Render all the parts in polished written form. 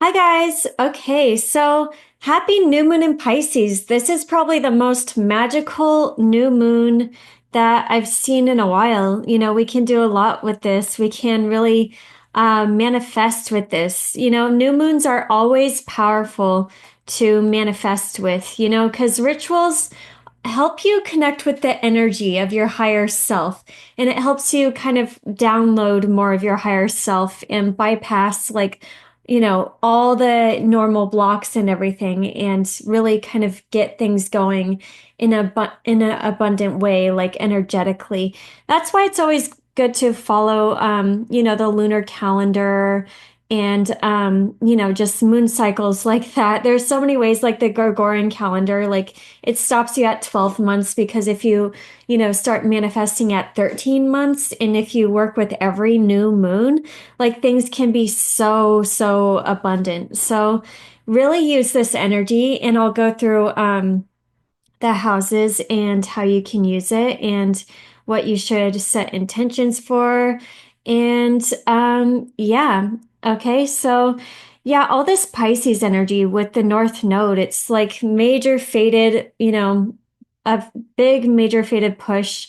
Hi guys. Okay, so happy new moon in Pisces. This is probably the most magical new moon that I've seen in a while. We can do a lot with this. We can really manifest with this. New moons are always powerful to manifest with, because rituals help you connect with the energy of your higher self. And it helps you kind of download more of your higher self and bypass all the normal blocks and everything and really kind of get things going in an abundant way, like energetically. That's why it's always good to follow the lunar calendar and just moon cycles like that. There's so many ways, like the Gregorian calendar, like it stops you at 12 months, because if you start manifesting at 13 months, and if you work with every new moon, like things can be so abundant. So really use this energy, and I'll go through the houses and how you can use it and what you should set intentions for. And yeah, okay, so yeah, all this Pisces energy with the North Node, it's like major fated, a big major fated push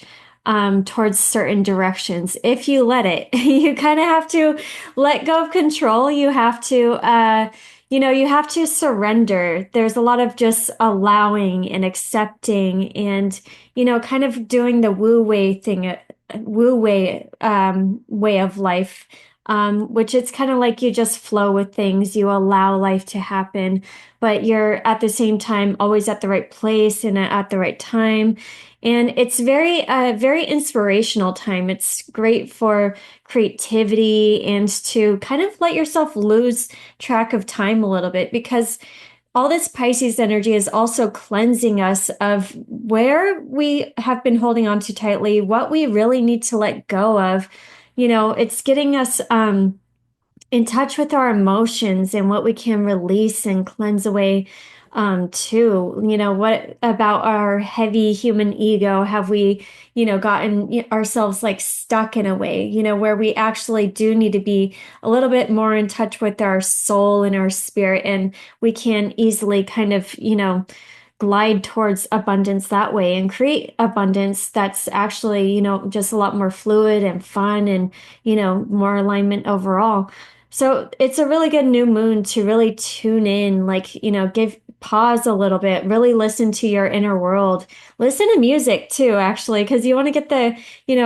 towards certain directions. If you let it, you kind of have to let go of control. You have to surrender. There's a lot of just allowing and accepting and, kind of doing the wu wei way of life, which it's kind of like you just flow with things. You allow life to happen, but you're at the same time always at the right place and at the right time. And it's very inspirational time. It's great for creativity and to kind of let yourself lose track of time a little bit, because all this Pisces energy is also cleansing us of where we have been holding on too tightly, what we really need to let go of. It's getting us in touch with our emotions and what we can release and cleanse away too. What about our heavy human ego have we, gotten ourselves like stuck in a way, where we actually do need to be a little bit more in touch with our soul and our spirit, and we can easily kind of, glide towards abundance that way and create abundance that's actually, just a lot more fluid and fun and, more alignment overall. So it's a really good new moon to really tune in, like, give pause a little bit, really listen to your inner world. Listen to music too, actually, because you want to get the,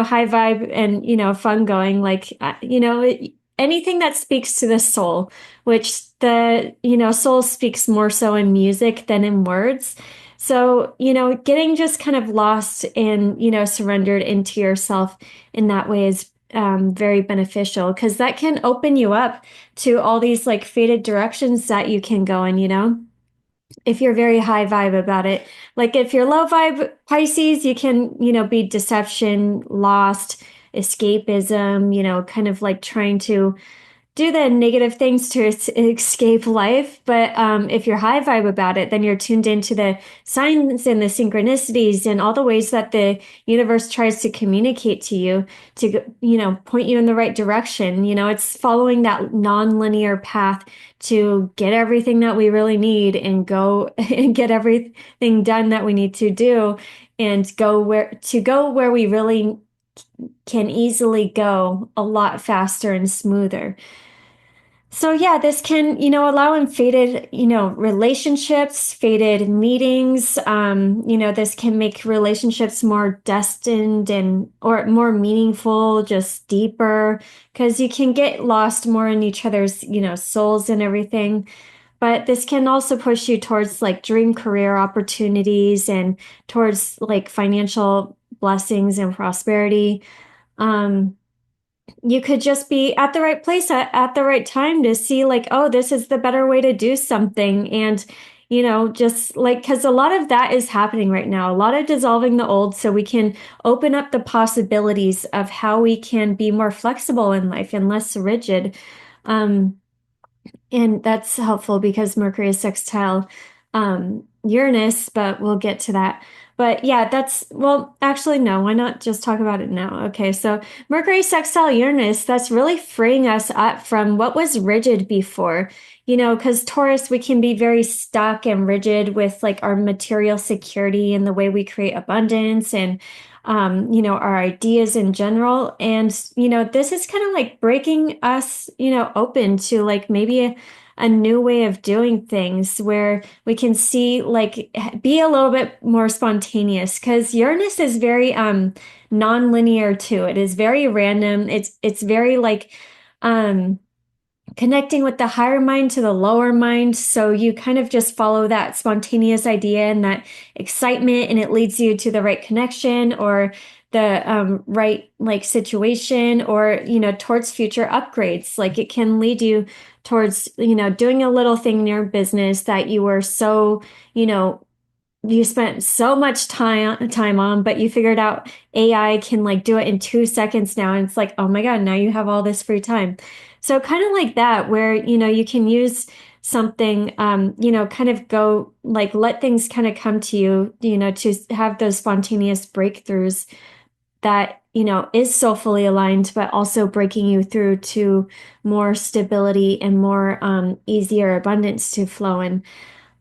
high vibe and, fun going. Like, anything that speaks to the soul, which the, soul speaks more so in music than in words. So, getting just kind of lost and, surrendered into yourself in that way is very beneficial, because that can open you up to all these like fated directions that you can go in, if you're very high vibe about it. Like if you're low vibe Pisces, you can, be deception, lost, escapism, kind of like trying to do the negative things to escape life. But if you're high vibe about it, then you're tuned into the signs and the synchronicities and all the ways that the universe tries to communicate to you to, point you in the right direction. It's following that non-linear path to get everything that we really need and go and get everything done that we need to do, and go where we really can easily go a lot faster and smoother. So yeah, this can, allow in faded, relationships, faded meetings. This can make relationships more destined and or more meaningful, just deeper, because you can get lost more in each other's, souls and everything. But this can also push you towards like dream career opportunities and towards like financial blessings and prosperity. Um, you could just be at the right place at the right time to see like, oh, this is the better way to do something. And, just like, because a lot of that is happening right now, a lot of dissolving the old, so we can open up the possibilities of how we can be more flexible in life and less rigid. Um, and that's helpful because Mercury is sextile Uranus, but we'll get to that. But yeah, well, actually, no, why not just talk about it now? Okay, so Mercury sextile Uranus, that's really freeing us up from what was rigid before. Because Taurus, we can be very stuck and rigid with like our material security and the way we create abundance and, our ideas in general. And, this is kind of like breaking us, open to like maybe a new way of doing things where we can see like be a little bit more spontaneous because Uranus is very non-linear too. It is very random. It's very like um connecting with the higher mind to the lower mind. So you kind of just follow that spontaneous idea and that excitement, and it leads you to the right connection or the right like situation or, towards future upgrades. Like it can lead you towards, doing a little thing in your business that you were so, you spent so much time on, but you figured out AI can like do it in 2 seconds now. And it's like, oh my God, now you have all this free time. So kind of like that, where, you can use something, kind of go like let things kind of come to you, to have those spontaneous breakthroughs that, is soulfully aligned, but also breaking you through to more stability and more easier abundance to flow in.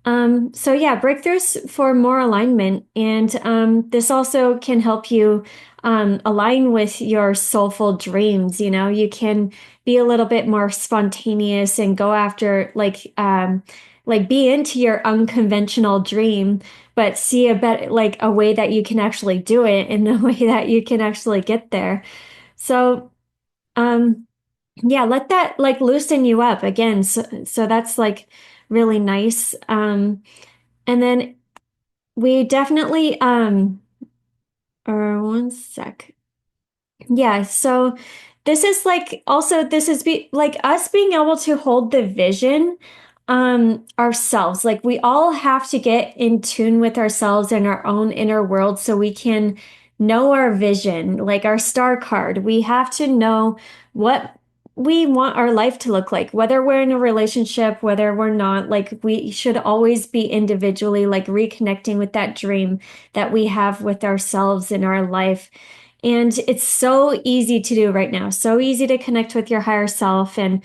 So yeah, breakthroughs for more alignment. And this also can help you align with your soulful dreams. You can be a little bit more spontaneous and go after like be into your unconventional dream, but see a better like a way that you can actually do it and a way that you can actually get there. So um yeah, let that like loosen you up again. So that's like really nice. And then we definitely or one sec. Yeah, so this is like also this is like us being able to hold the vision ourselves. Like we all have to get in tune with ourselves and our own inner world so we can know our vision, like our star card. We have to know what we want our life to look like, whether we're in a relationship, whether we're not. Like we should always be individually like reconnecting with that dream that we have with ourselves in our life. And it's so easy to do right now. So easy to connect with your higher self and,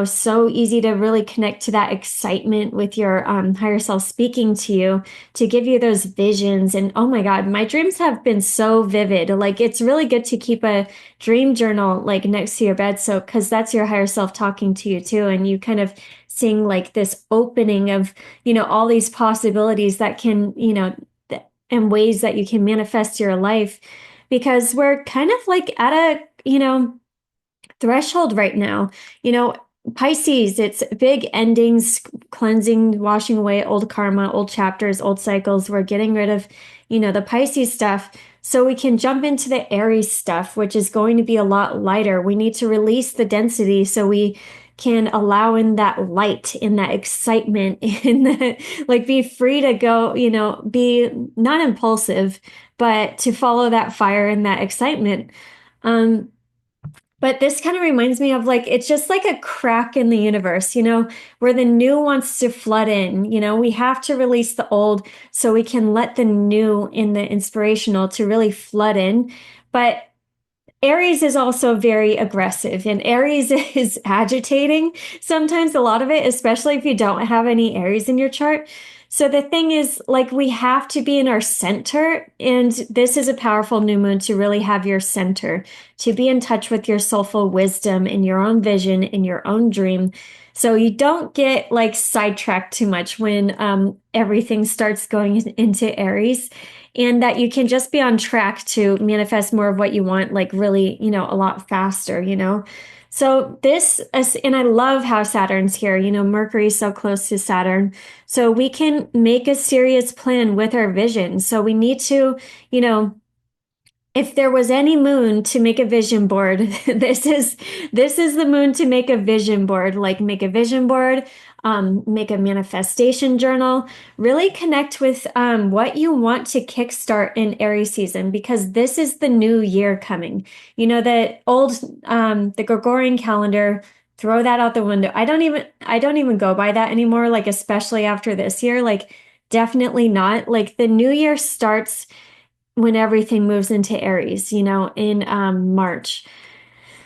so easy to really connect to that excitement with your higher self speaking to you to give you those visions. And oh my God, my dreams have been so vivid. Like it's really good to keep a dream journal like next to your bed. So, because that's your higher self talking to you too. And you kind of seeing like this opening of, all these possibilities that can, and ways that you can manifest your life because we're kind of like at a, threshold right now. You know, Pisces, it's big endings, cleansing, washing away old karma, old chapters, old cycles. We're getting rid of, the Pisces stuff so we can jump into the Aries stuff, which is going to be a lot lighter. We need to release the density so we can allow in that light, in that excitement, in that like be free to go, be not impulsive, but to follow that fire and that excitement. Um, but this kind of reminds me of like, it's just like a crack in the universe, where the new wants to flood in. We have to release the old so we can let the new in the inspirational to really flood in. But Aries is also very aggressive and Aries is agitating. Sometimes a lot of it, especially if you don't have any Aries in your chart. So the thing is, like, we have to be in our center. And this is a powerful new moon to really have your center, to be in touch with your soulful wisdom and your own vision and your own dream. So you don't get like sidetracked too much when everything starts going into Aries, and that you can just be on track to manifest more of what you want, like really, a lot faster. So this is, and I love how Saturn's here, Mercury's so close to Saturn. So we can make a serious plan with our vision. So we need to, you know, if there was any moon to make a vision board, this is the moon to make a vision board. Like make a vision board, make a manifestation journal. Really connect with what you want to kickstart in Aries season because this is the new year coming. The old the Gregorian calendar. Throw that out the window. I don't even go by that anymore. Like especially after this year, like Definitely not. Like the new year starts when everything moves into Aries, in March.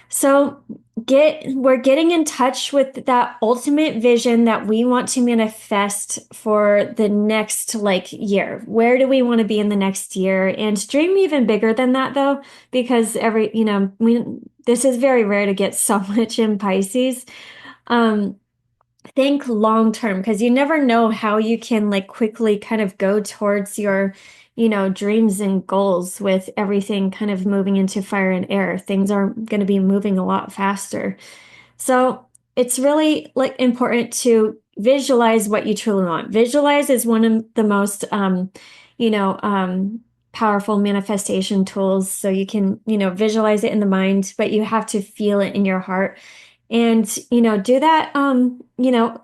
So we're getting in touch with that ultimate vision that we want to manifest for the next like year. Where do we want to be in the next year? And dream even bigger than that though, because this is very rare to get so much in Pisces. Um, think long term because you never know how you can like quickly kind of go towards your dreams and goals with everything kind of moving into fire and air. Things are going to be moving a lot faster, so it's really like important to visualize what you truly want. Visualize is one of the most you know powerful manifestation tools. So you can visualize it in the mind, but you have to feel it in your heart. And, do that.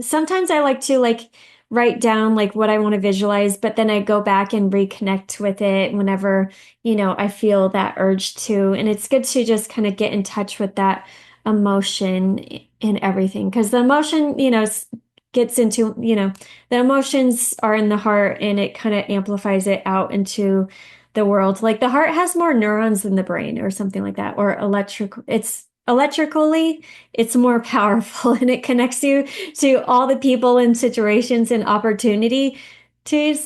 Sometimes I like to like write down like what I want to visualize, but then I go back and reconnect with it whenever, I feel that urge to. And it's good to just kind of get in touch with that emotion and everything. Because the emotion, gets into, the emotions are in the heart and it kind of amplifies it out into the world. Like the heart has more neurons than the brain or something like that, or it's electrically, it's more powerful and it connects you to all the people and situations and opportunities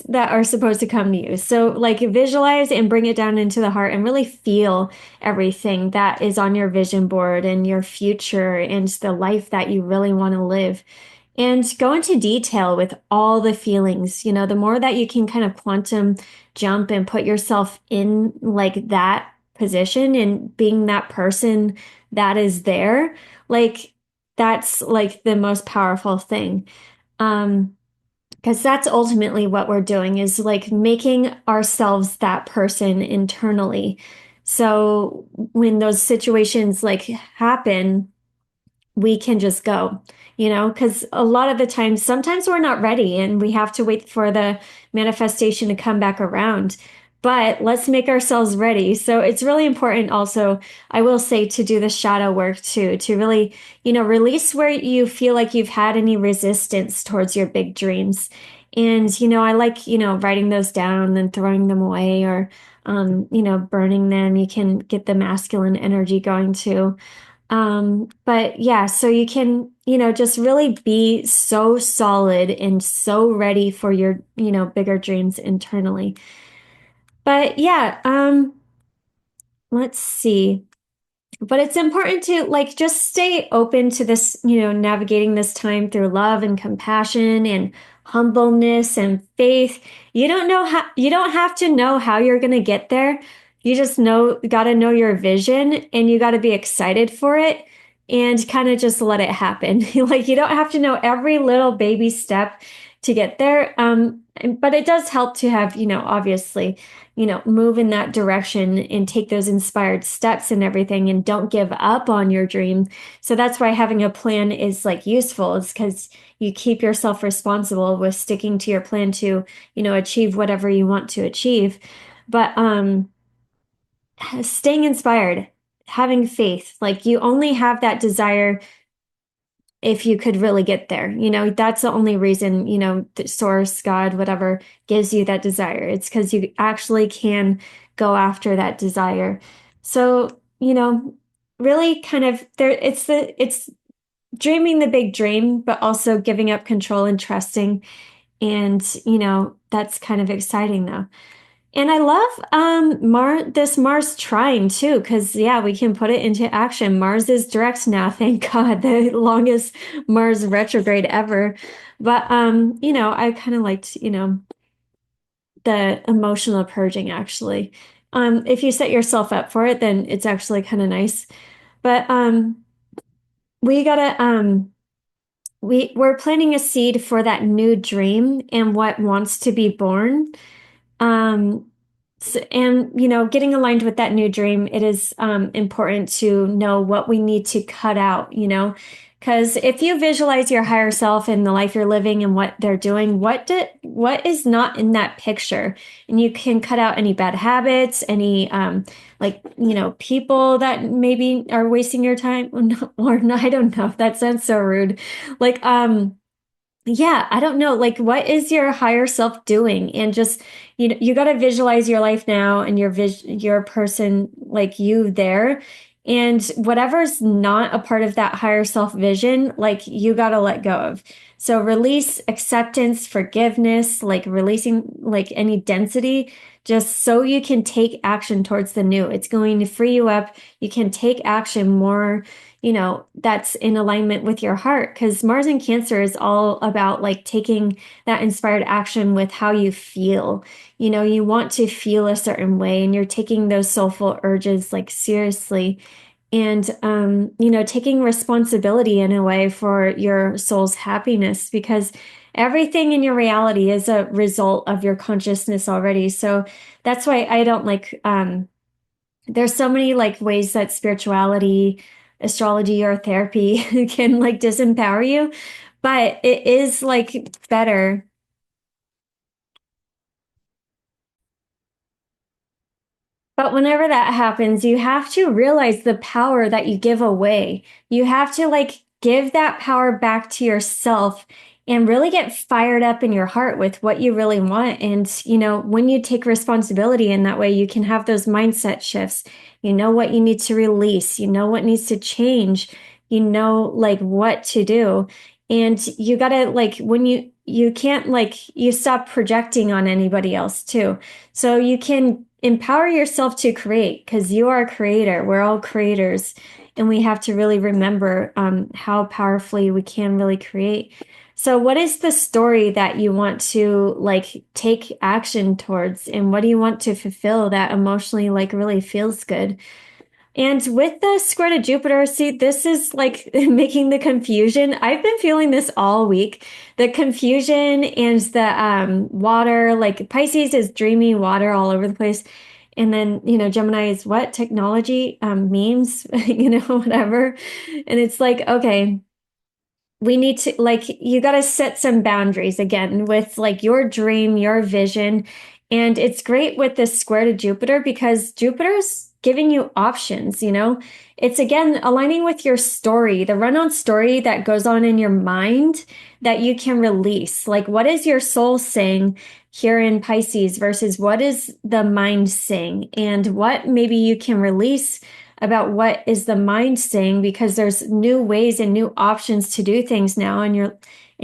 that are supposed to come to you. So, like, visualize and bring it down into the heart and really feel everything that is on your vision board and your future and the life that you really want to live. And go into detail with all the feelings. The more that you can kind of quantum jump and put yourself in like that position and being that person that is there, like that's like the most powerful thing. Because that's ultimately what we're doing is like making ourselves that person internally. So when those situations like happen, we can just go, because a lot of the times, sometimes we're not ready and we have to wait for the manifestation to come back around. But let's make ourselves ready. So it's really important also, I will say, to do the shadow work too, to really, release where you feel like you've had any resistance towards your big dreams. And, I like, writing those down and throwing them away or, burning them. You can get the masculine energy going too. But yeah, so you can, just really be so solid and so ready for your, bigger dreams internally. But yeah, let's see. But it's important to like just stay open to this, navigating this time through love and compassion and humbleness and faith. You don't have to know how you're going to get there. You just got to know your vision and you got to be excited for it and kind of just let it happen. Like you don't have to know every little baby step to get there. But it does help to have, obviously, move in that direction and take those inspired steps and everything and don't give up on your dream. So that's why having a plan is like useful. It's because you keep yourself responsible with sticking to your plan to, achieve whatever you want to achieve. But staying inspired, having faith, like you only have that desire if you could really get there. That's the only reason, the source, God, whatever, gives you that desire. It's because you actually can go after that desire. So, really kind of it's dreaming the big dream, but also giving up control and trusting. And, that's kind of exciting though. And I love this Mars trine too, because yeah, we can put it into action. Mars is direct now, thank God, the longest Mars retrograde ever. But I kind of liked, the emotional purging actually. If you set yourself up for it, then it's actually kind of nice. But we gotta we're planting a seed for that new dream and what wants to be born. Um, and getting aligned with that new dream, it is important to know what we need to cut out, because if you visualize your higher self and the life you're living and what they're doing, what is not in that picture, and you can cut out any bad habits, any like people that maybe are wasting your time or not, I don't know. That sounds so rude. Like Yeah, I don't know. Like, what is your higher self doing? And just, you got to visualize your life now and your person, like you there. And whatever's not a part of that higher self vision, like you got to let go of. So release acceptance, forgiveness, like releasing like any density, just so you can take action towards the new. It's going to free you up. You can take action more, that's in alignment with your heart. Because Mars in Cancer is all about like taking that inspired action with how you feel. You want to feel a certain way, and you're taking those soulful urges like seriously. And, taking responsibility in a way for your soul's happiness, because everything in your reality is a result of your consciousness already. So that's why I don't like, there's so many like ways that spirituality, astrology, or therapy can like disempower you, but it is like better. But whenever that happens, you have to realize the power that you give away. You have to like give that power back to yourself and really get fired up in your heart with what you really want. And, when you take responsibility in that way, you can have those mindset shifts. You know what you need to release, you know what needs to change, like what to do. And you gotta like when you can't like you stop projecting on anybody else too. So you can empower yourself to create because you are a creator. We're all creators, and we have to really remember how powerfully we can really create. So, what is the story that you want to like take action towards, and what do you want to fulfill that emotionally like really feels good? And with the square to Jupiter, see, this is like making the confusion. I've been feeling this all week. The confusion and the water, like Pisces is dreamy water all over the place. And then, Gemini is what? Technology, memes, whatever. And it's like, okay, we need to like you got to set some boundaries again with like your dream, your vision. And it's great with this square to Jupiter because Jupiter's giving you options. It's again aligning with your story, the run-on story that goes on in your mind that you can release. Like, what is your soul saying here in Pisces versus what is the mind saying, and what maybe you can release about what is the mind saying, because there's new ways and new options to do things now. And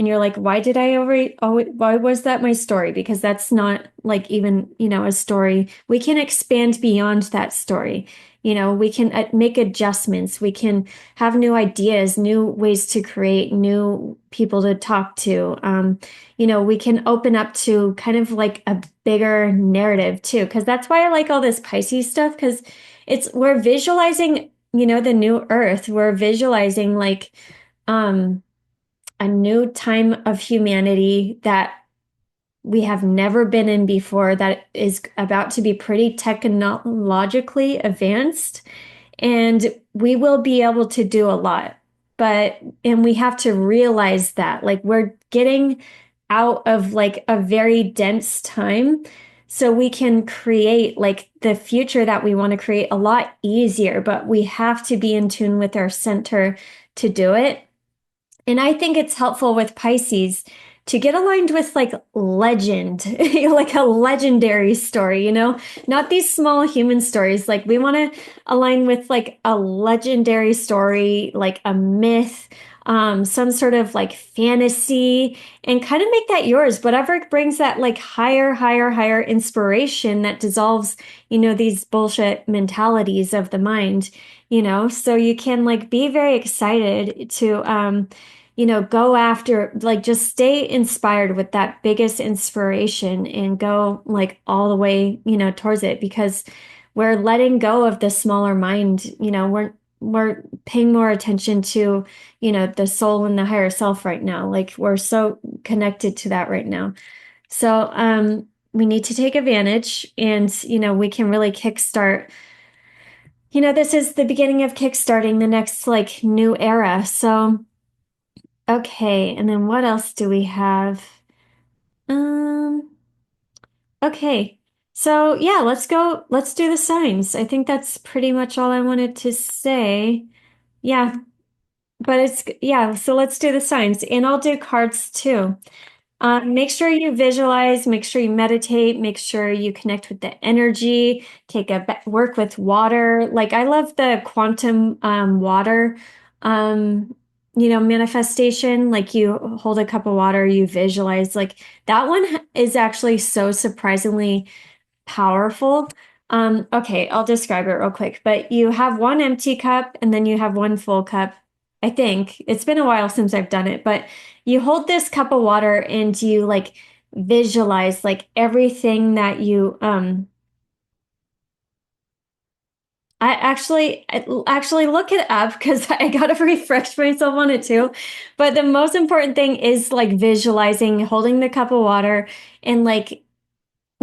you're like, why did I already, oh, why was that my story? Because that's not like even, a story. We can expand beyond that story. We can make adjustments. We can have new ideas, new ways to create, new people to talk to. We can open up to kind of like a bigger narrative too. Cause that's why I like all this Pisces stuff. Cause we're visualizing, the new earth. We're visualizing like um a new time of humanity that we have never been in before, that is about to be pretty technologically advanced, and we will be able to do a lot. And we have to realize that like we're getting out of like a very dense time, so we can create like the future that we want to create a lot easier, but we have to be in tune with our center to do it. And I think it's helpful with Pisces to get aligned with like legend, like a legendary story, not these small human stories. Like we want to align with like a legendary story, like a myth, some sort of like fantasy, and kind of make that yours. Whatever brings that like higher, higher, higher inspiration that dissolves, these bullshit mentalities of the mind, so you can like be very excited to, go after, like, just stay inspired with that biggest inspiration and go like all the way, towards it, because we're letting go of the smaller mind. We're paying more attention to, the soul and the higher self right now. Like we're so connected to that right now. So, we need to take advantage, and, we can really kickstart. This is the beginning of kickstarting the next like new era. So, okay, and then what else do we have? Um, okay. So yeah, let's do the signs. I think that's pretty much all I wanted to say. Yeah. but it's, yeah, so let's do the signs and I'll do cards too. Make sure you visualize, make sure you meditate, make sure you connect with the energy, work with water. Like I love the quantum water um manifestation. Like you hold a cup of water, you visualize. Like that one is actually so surprisingly powerful. Okay, I'll describe it real quick. But you have one empty cup and then you have one full cup. I think it's been a while since I've done it, but you hold this cup of water and you like visualize like everything that I actually look it up because I gotta refresh myself on it too. But the most important thing is like visualizing, holding the cup of water and like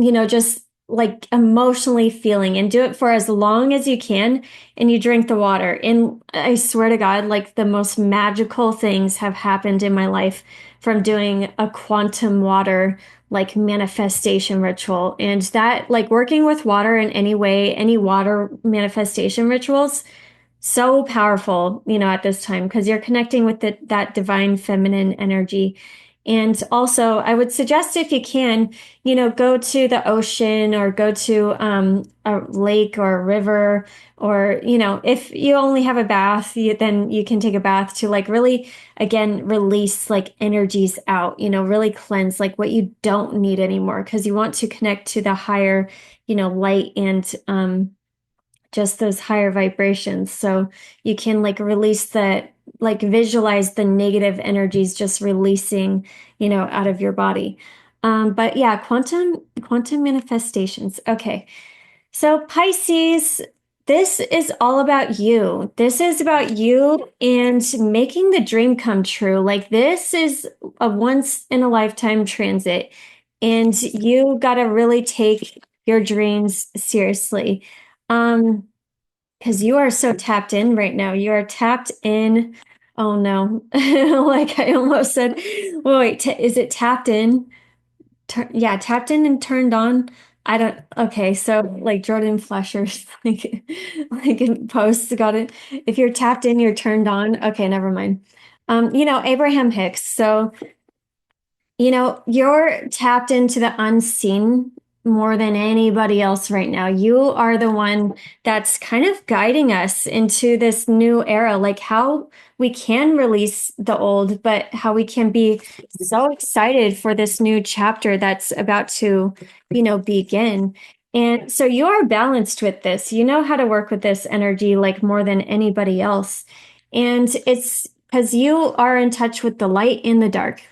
just like emotionally feeling and do it for as long as you can and you drink the water. And I swear to God, like the most magical things have happened in my life from doing a quantum water like manifestation ritual. And that like working with water in any way, any water manifestation rituals so powerful, at this time because you're connecting with that divine feminine energy. And also, I would suggest if you can, go to the ocean or go to a lake or a river, or, if you only have a bath, then you can take a bath to like really, again, release like energies out, really cleanse like what you don't need anymore because you want to connect to the higher, light and just those higher vibrations. So you can like release like visualize the negative energies just releasing, out of your body. But yeah, quantum manifestations. Okay. So Pisces, this is all about you. This is about you and making the dream come true. Like this is a once in a lifetime transit, and you got to really take your dreams seriously. Um, because you are so tapped in right now. You are tapped in. Oh no. Like I almost said, well, wait, is it tapped in? Yeah, tapped in and turned on. I don't, okay, so like Jordan Flesher's like in posts got it. If you're tapped in, you're turned on. Okay, never mind. Abraham Hicks. So you're tapped into the unseen more than anybody else right now. You are the one that's kind of guiding us into this new era, like how we can release the old, but how we can be so excited for this new chapter that's about to, begin. And so you are balanced with this. You know how to work with this energy like more than anybody else. And it's because you are in touch with the light and the dark,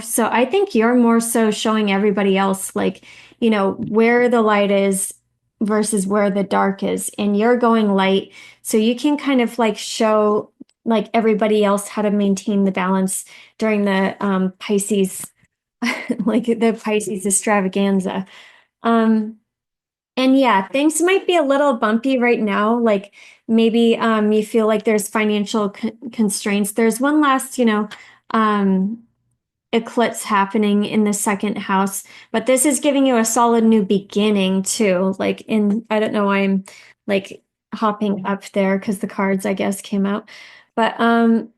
so I think you're more so showing everybody else like, where the light is versus where the dark is, and you're going light so you can kind of like show like everybody else how to maintain the balance during the Pisces like the Pisces extravaganza. um and yeah, things might be a little bumpy right now. Like maybe you feel like there's financial constraints. There's one last, um, eclipse happening in the second house, but this is giving you a solid new beginning too. Like I don't know why I'm like hopping up there because the cards, I guess, came out. But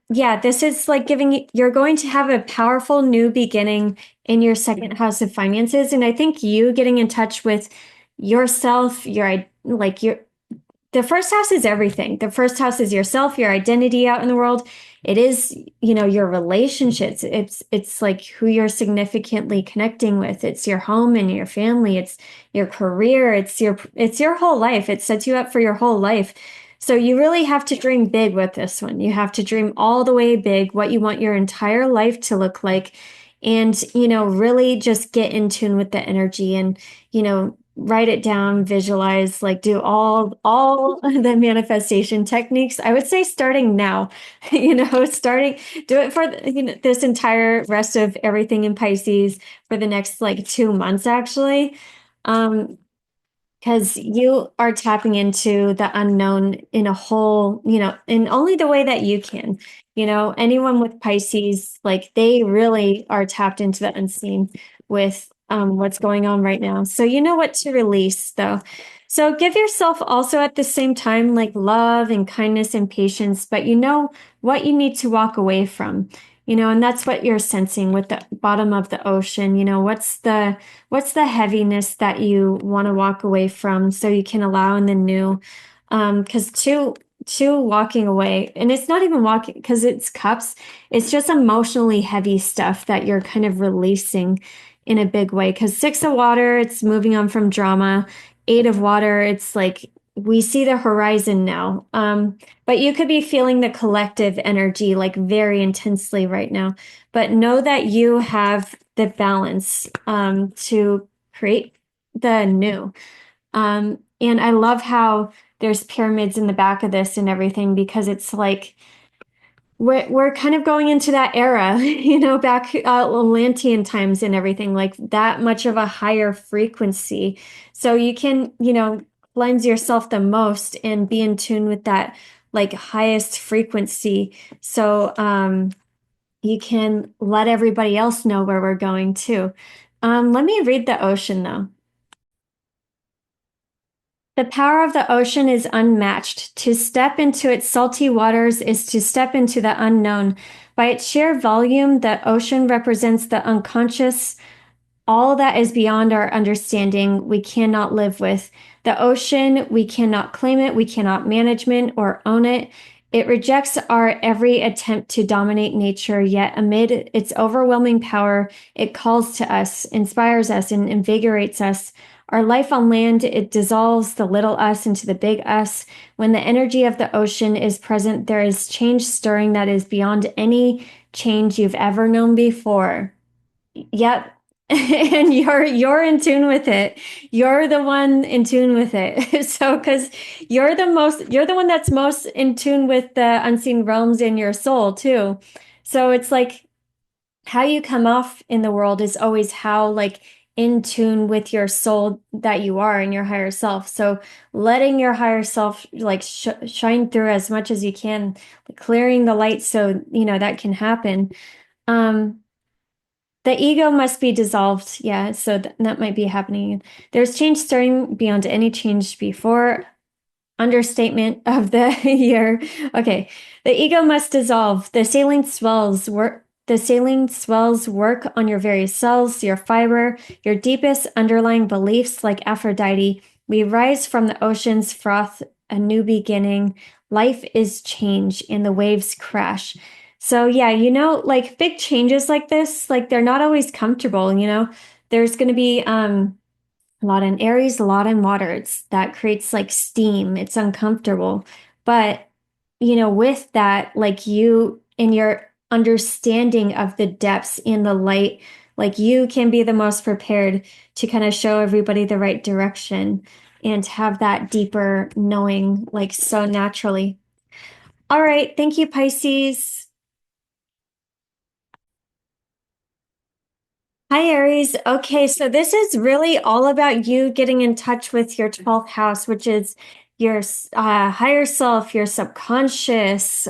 yeah, this is like you're going to have a powerful new beginning in your second house of finances. And I think you getting in touch with yourself, your the first house is everything. The first house is yourself, your identity out in the world. It is, your relationships. It's like who you're significantly connecting with. It's your home and your family. It's your career. It's your whole life. It sets you up for your whole life. So you really have to dream big with this one. You have to dream all the way big what you want your entire life to look like. And, really just get in tune with the energy and, write it down, visualize, like do all the manifestation techniques. I would say starting now, starting do it for this entire rest of everything in Pisces for the next like 2 months actually. Um, because you are tapping into the unknown in a whole, in only the way that you can. Anyone with Pisces, like they really are tapped into the unseen with what's going on right now. So you know what to release, though. So give yourself also at the same time like love and kindness and patience, but you know what you need to walk away from. And that's what you're sensing with the bottom of the ocean. What's the heaviness that you want to walk away from so you can allow in the new. Because two walking away, and it's not even walking because it's cups, it's just emotionally heavy stuff that you're kind of releasing in a big way. Because six of water, it's moving on from drama. Eight of water, it's like we see the horizon now. But you could be feeling the collective energy like very intensely right now. But know that you have the balance to create the new. And I love how there's pyramids in the back of this and everything because it's like we're kind of going into that era, back Atlantean times and everything, like that much of a higher frequency. So you can, cleanse yourself the most and be in tune with that like highest frequency. So you can let everybody else know where we're going too. Let me read the ocean though. The power of the ocean is unmatched. To step into its salty waters is to step into the unknown. By its sheer volume, the ocean represents the unconscious, all that is beyond our understanding, we cannot live with. The ocean, we cannot claim it, we cannot manage it or own it. It rejects our every attempt to dominate nature, yet amid its overwhelming power, it calls to us, inspires us, and invigorates us. Our life on land, it dissolves the little us into the big us. When the energy of the ocean is present, there is change stirring that is beyond any change you've ever known before. Yep. And you're in tune with it. You're the one in tune with it. So because you're the one that's most in tune with the unseen realms in your soul too. So it's like how you come off in the world is always how like in tune with your soul that you are and your higher self. So letting your higher self like shine through as much as you can, clearing the light so that can happen. Um the ego must be dissolved. Yeah, so that might be happening. There's change starting beyond any change before. Understatement of the year. Okay. The ego must dissolve. The sailing swells work on your various cells, your fiber, your deepest underlying beliefs like Aphrodite. We rise from the ocean's froth, a new beginning. Life is change, and the waves crash. So yeah, like big changes like this, like they're not always comfortable. There's gonna be a lot in Aries, a lot in water. That creates like steam. It's uncomfortable. But, with that, like you and your understanding of the depths in the light, like you can be the most prepared to kind of show everybody the right direction and have that deeper knowing, like so naturally. All right. Thank you, Pisces. Hi, Aries. Okay, so this is really all about you getting in touch with your 12th house, which is your higher self, your subconscious.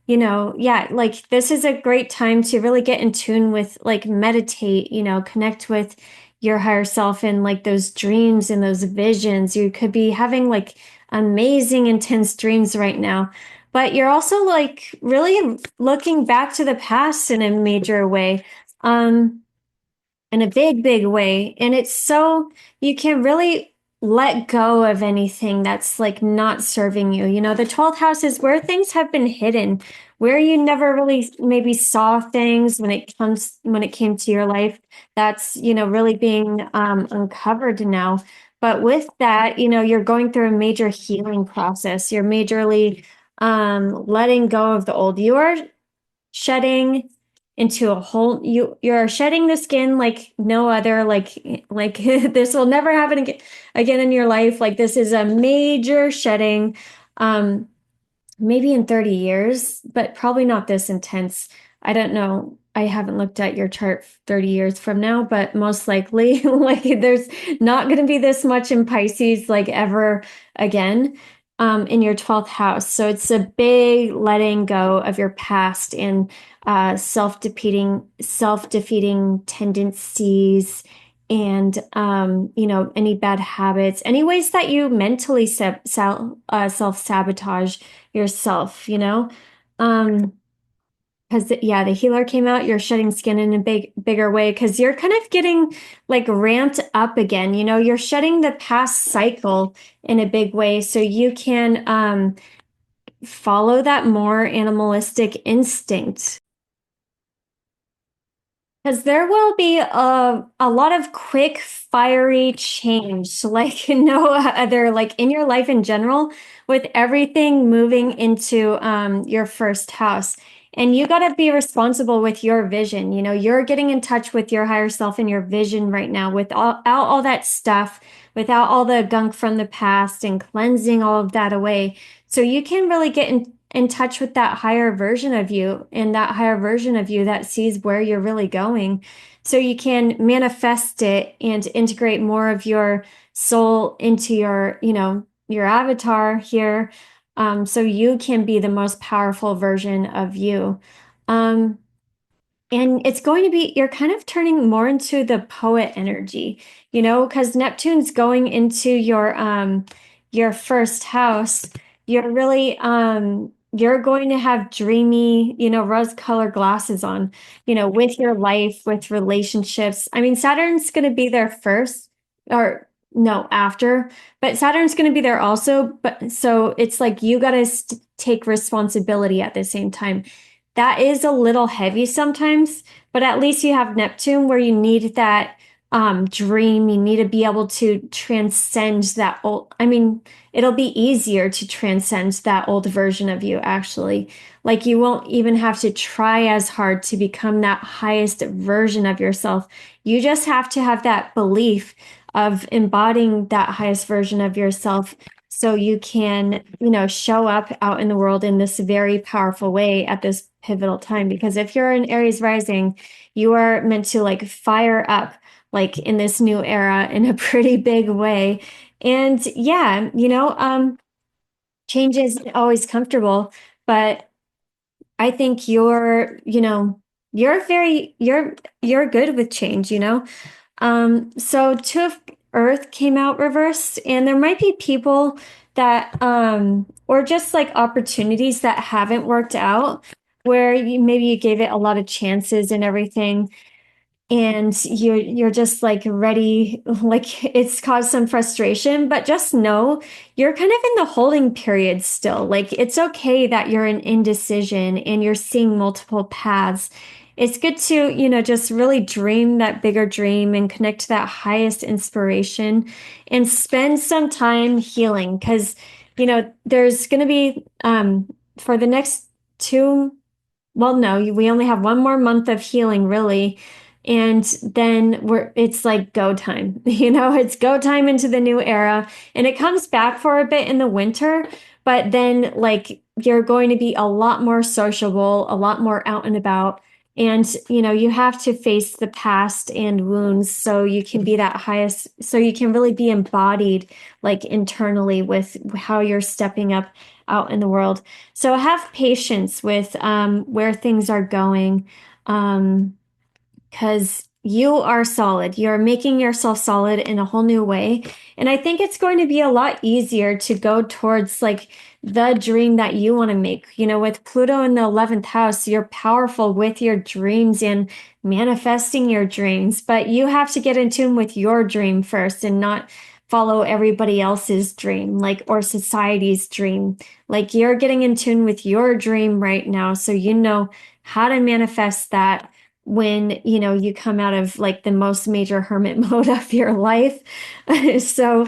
Yeah, like this is a great time to really get in tune with, like, meditate, connect with your higher self and like those dreams and those visions. You could be having like amazing, intense dreams right now. But you're also like really looking back to the past in a major way um, in a big, big way. And it's so you can really let go of anything that's like not serving you. The 12th house is where things have been hidden, where you never really maybe saw things when it came to your life. That's, really being uncovered now. But with that, you're going through a major healing process. You're majorly letting go of the old. You are shedding into a whole you're shedding the skin like no other, like this will never happen again in your life. Like this is a major shedding. um Maybe in 30 years, but probably not this intense. I don't know. I haven't looked at your chart 30 years from now, but most likely, like, there's not going to be this much in Pisces, like, ever again, in your 12th house. So it's a big letting go of your past and self-defeating tendencies and any bad habits, any ways that you mentally self-sabotage yourself, um because yeah, the healer came out. You're shedding skin in a bigger way because you're kind of getting like ramped up again. You're shedding the past cycle in a big way so you can follow that more animalistic instinct. Because there will be a lot of quick, fiery change, like no other, like in your life in general, with everything moving into your first house. And you got to be responsible with your vision. You're getting in touch with your higher self and your vision right now without all that stuff, without all the gunk from the past and cleansing all of that away. So you can really get in touch with that higher version of you and that higher version of you that sees where you're really going. So you can manifest it and integrate more of your soul into your avatar here. So you can be the most powerful version of you. Um, and it's going to be, you're kind of turning more into the poet energy, because Neptune's going into your first house. You're really you're going to have dreamy, rose-colored glasses on, with your life, with relationships. I mean, Saturn's going to be there first, or no, after, but Saturn's going to be there also. But so it's like you got to take responsibility at the same time. That is a little heavy sometimes, but at least you have Neptune where you need that dream. You need to be able to transcend that old. I mean, it'll be easier to transcend that old version of you, actually. Like you won't even have to try as hard to become that highest version of yourself. You just have to have that belief of embodying that highest version of yourself so you can, show up out in the world in this very powerful way at this pivotal time. Because if you're an Aries rising, you are meant to like fire up like in this new era in a pretty big way. And yeah, change is always comfortable, but I think you're good with change, So Two of Earth came out reversed, and there might be people that or just like opportunities that haven't worked out where maybe you gave it a lot of chances and everything, and you're just like ready, like it's caused some frustration, but just know you're kind of in the holding period still. Like it's okay that you're in indecision and you're seeing multiple paths. It's good to, just really dream that bigger dream and connect to that highest inspiration and spend some time healing because, there's going to be for the next two, well, no, we only have one more month of healing, really. And then it's like go time, it's go time into the new era. And it comes back for a bit in the winter, but then like you're going to be a lot more sociable, a lot more out and about. And, you have to face the past and wounds so you can be that highest, so you can really be embodied like internally with how you're stepping up out in the world. So have patience with where things are going, because you are solid. You're making yourself solid in a whole new way. And I think it's going to be a lot easier to go towards like the dream that you want to make. With Pluto in the 11th house, you're powerful with your dreams and manifesting your dreams, but you have to get in tune with your dream first and not follow everybody else's dream, like, or society's dream. Like you're getting in tune with your dream right now, so you know how to manifest that when you come out of like the most major hermit mode of your life. So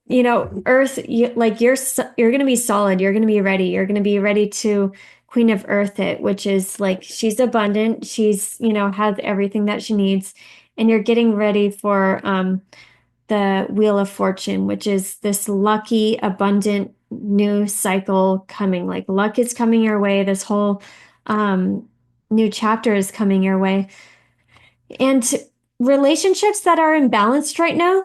Earth, you're going to be solid, you're going to be ready, you're going to be ready to Queen of Earth it, which is like she's abundant, she's has everything that she needs, and you're getting ready for the Wheel of Fortune, which is this lucky, abundant new cycle coming. Like luck is coming your way. This whole new chapter is coming your way. And relationships that are imbalanced right now,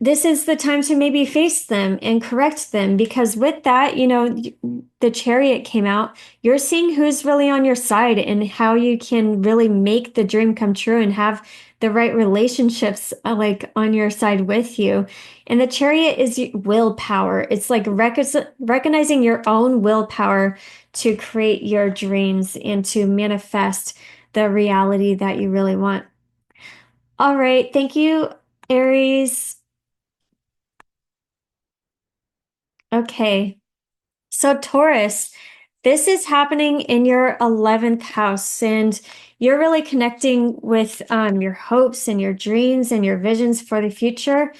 this is the time to maybe face them and correct them, because with that, the Chariot came out. You're seeing who's really on your side and how you can really make the dream come true and have the right relationships like on your side with you. And the Chariot is willpower. It's like recognizing your own willpower to create your dreams and to manifest the reality that you really want. All right. Thank you, Aries. Okay. So, Taurus, this is happening in your 11th house, and you're really connecting with your hopes and your dreams and your visions for the future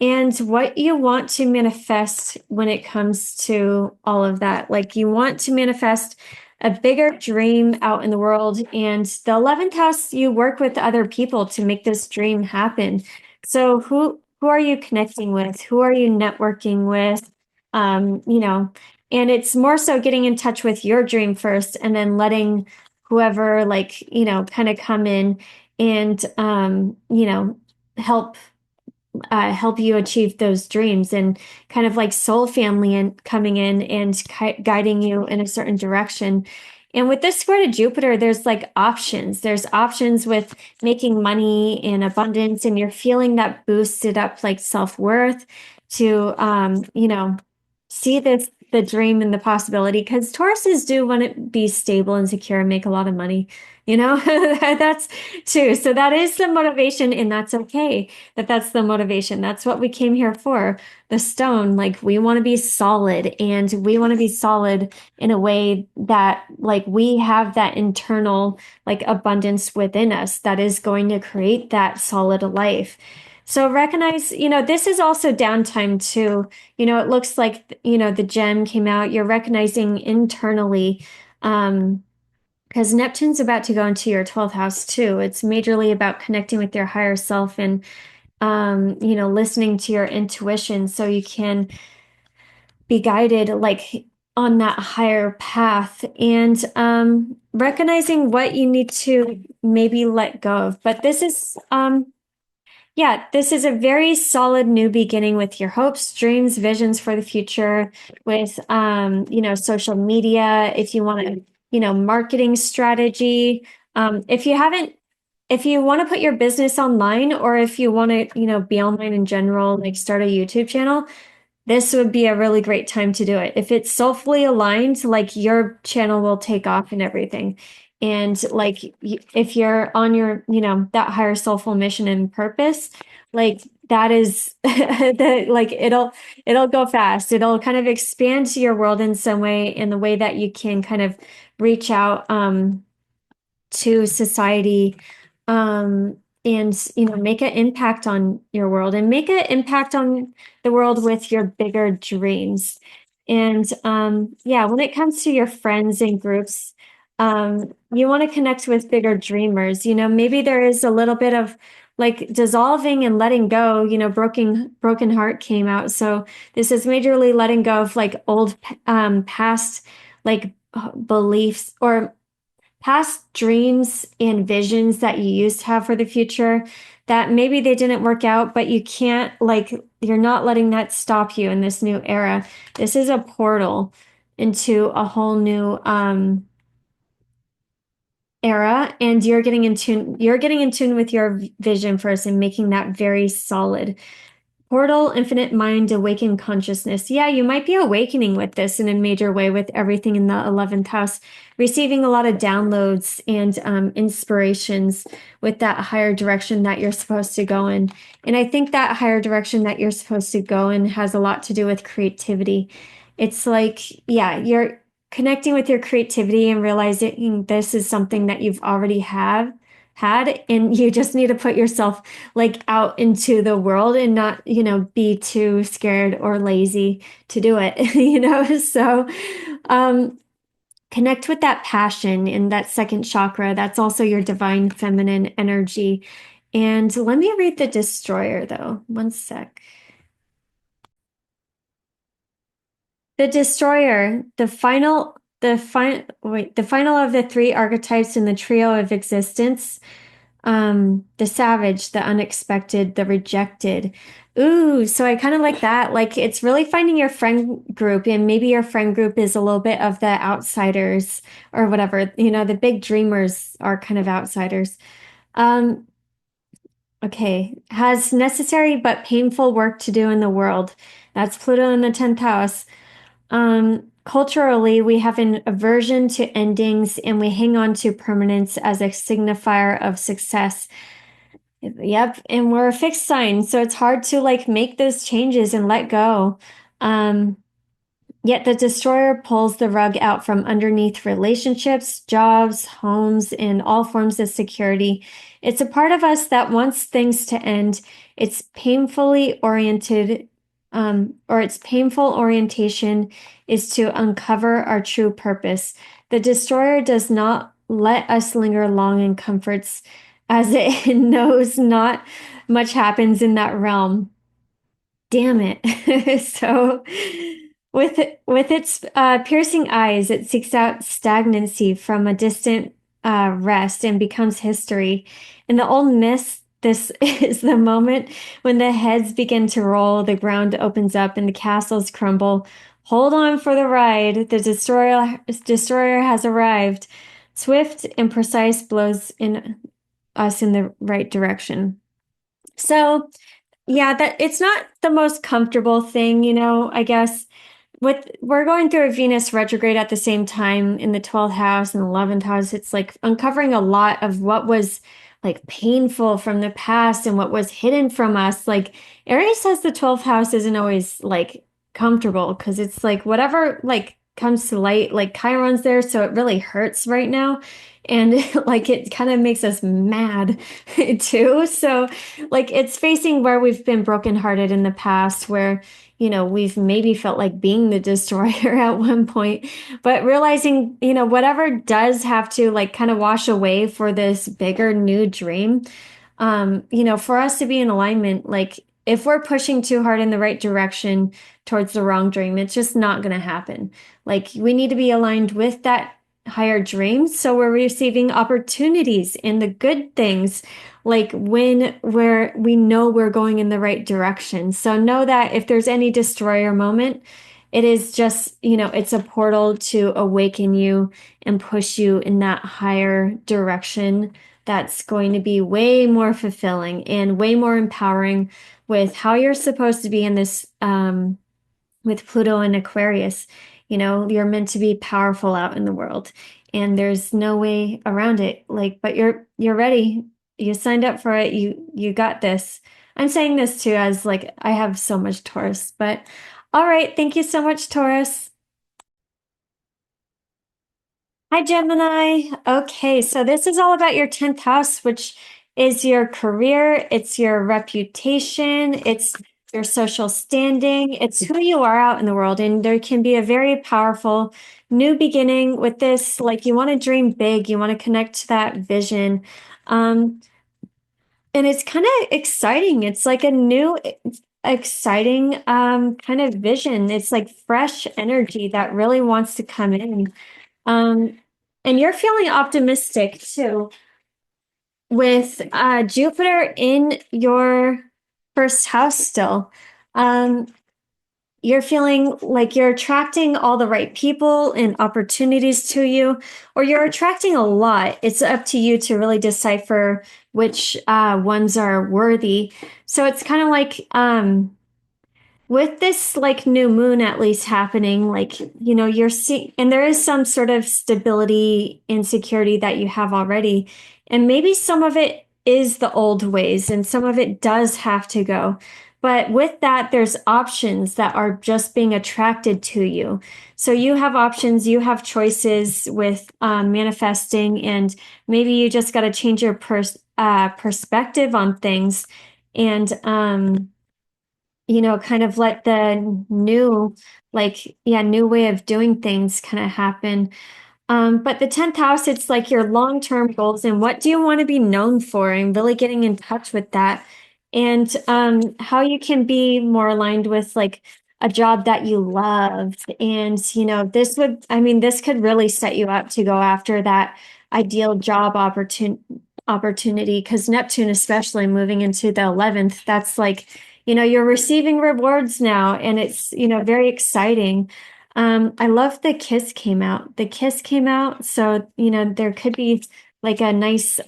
and what you want to manifest when it comes to all of that. Like, you want to manifest a bigger dream out in the world, and the 11th house, you work with other people to make this dream happen. So, who are you connecting with? Who are you networking with? You know, and it's more so getting in touch with your dream first and then letting whoever, like, kind of come in and, help help you achieve those dreams, and kind of like soul family and coming in and guiding you in a certain direction. And with this square to Jupiter, there's like options. There's options with making money in abundance, and you're feeling that boosted up like self-worth to, see the dream and the possibility, because Tauruses do want to be stable and secure and make a lot of money. That's too. So that is the motivation, and that's okay that's the motivation. That's what we came here for. The stone, like we want to be solid, and we want to be solid in a way that like we have that internal like abundance within us that is going to create that solid life. So recognize, this is also downtime too. It looks like, the gem came out. You're recognizing internally, because Neptune's about to go into your 12th house too. It's majorly about connecting with your higher self and listening to your intuition so you can be guided like on that higher path, and recognizing what you need to maybe let go of. But this is yeah, this is a very solid new beginning with your hopes, dreams, visions for the future, with social media, if you want to, marketing strategy. If you haven't if you want to put your business online, or if you want to, be online in general, like start a YouTube channel, this would be a really great time to do it. If it's soulfully aligned, like your channel will take off and everything. And like if you're on your, that higher soulful mission and purpose, like that is like it'll go fast. It'll kind of expand to your world in some way, in the way that you can kind of reach out to society, and make an impact on your world and make an impact on the world with your bigger dreams. And yeah, when it comes to your friends and groups, you want to connect with bigger dreamers. Maybe there is a little bit of like dissolving and letting go. Broken heart came out, so this is majorly letting go of like old past like beliefs or past dreams and visions that you used to have for the future, that maybe they didn't work out, but you can't, like, you're not letting that stop you in this new era. This is a portal into a whole new era, and you're getting in tune with your vision first and making that very solid. Portal, infinite mind, awakened consciousness. Yeah, you might be awakening with this in a major way with everything in the 11th house, receiving a lot of downloads and inspirations with that higher direction that you're supposed to go in. And I think that higher direction that you're supposed to go in has a lot to do with creativity. It's like, yeah, you're connecting with your creativity and realizing this is something that you've already have had, and you just need to put yourself like out into the world and not, be too scared or lazy to do it, So, um, connect with that passion in that second chakra. That's also your divine feminine energy. And let me read the destroyer though. One sec. The destroyer, the final of the three archetypes in the trio of existence. The savage, the unexpected, the rejected. Ooh, so I kind of like that. Like it's really finding your friend group, and maybe your friend group is a little bit of the outsiders or whatever. The big dreamers are kind of outsiders. Um, okay, has necessary but painful work to do in the world. That's Pluto in the 10th house. Culturally, we have an aversion to endings and we hang on to permanence as a signifier of success. Yep, and we're a fixed sign, so it's hard to like make those changes and let go. Um, Yet the destroyer pulls the rug out from underneath relationships, jobs, homes, and all forms of security. It's a part of us that wants things to end. It's painfully oriented, or its painful orientation is to uncover our true purpose. The destroyer does not let us linger long in comforts, as it knows not much happens in that realm. Damn it. So with its piercing eyes, it seeks out stagnancy from a distant rest and becomes history. In the old myths, this is the moment when the heads begin to roll, the ground opens up, and the castles crumble. Hold on for the ride. The destroyer has arrived. Swift and precise blows in us in the right direction. So yeah, that it's not the most comfortable thing, I guess. We're going through a Venus retrograde at the same time in the 12th house and 11th house. It's like uncovering a lot of what was like painful from the past and what was hidden from us. Like Aries says the 12th house isn't always like comfortable because it's like whatever like comes to light, like Chiron's there, so it really hurts right now. And like it kind of makes us mad too. So like it's facing where we've been brokenhearted in the past, where we've maybe felt like being the destroyer at one point, but realizing, whatever does have to like kind of wash away for this bigger new dream, for us to be in alignment, like if we're pushing too hard in the right direction towards the wrong dream, it's just not going to happen. Like we need to be aligned with that higher dream. So we're receiving opportunities in the good things, like when we know we're going in the right direction. So know that if there's any destroyer moment, it is just, it's a portal to awaken you and push you in that higher direction that's going to be way more fulfilling and way more empowering with how you're supposed to be in this with Pluto and Aquarius. You're meant to be powerful out in the world, and there's no way around it. Like, but you're ready. You signed up for it. You got this. I'm saying this too as like I have so much Taurus, but all right, thank you so much, Taurus. Hi, Gemini. Okay, so this is all about your 10th house, which is your career, it's your reputation, it's your social standing, it's who you are out in the world. And there can be a very powerful new beginning with this. Like you want to dream big, you want to connect to that vision. Um, and it's kind of exciting. It's like a new, exciting kind of vision. It's like fresh energy that really wants to come in. Um, and you're feeling optimistic too with Jupiter in your first house still. Um, you're feeling like you're attracting all the right people and opportunities to you, or you're attracting a lot. It's up to you to really decipher which ones are worthy. So it's kind of like with this like new moon at least happening, like, you're seeing, and there is some sort of stability and security that you have already. And maybe some of it is the old ways and some of it does have to go. But with that, there's options that are just being attracted to you. So you have options, you have choices with manifesting, and maybe you just got to change your perspective on things. And, kind of let the new, like, yeah, new way of doing things kind of happen. But the 10th house, it's like your long-term goals and what do you want to be known for, and really getting in touch with that. And how you can be more aligned with like a job that you love. And, this could really set you up to go after that ideal job opportunity. opportunity because Neptune, especially moving into the 11th, that's like, you're receiving rewards now, and it's, very exciting. I love the kiss came out. The kiss came out. So, there could be like a nice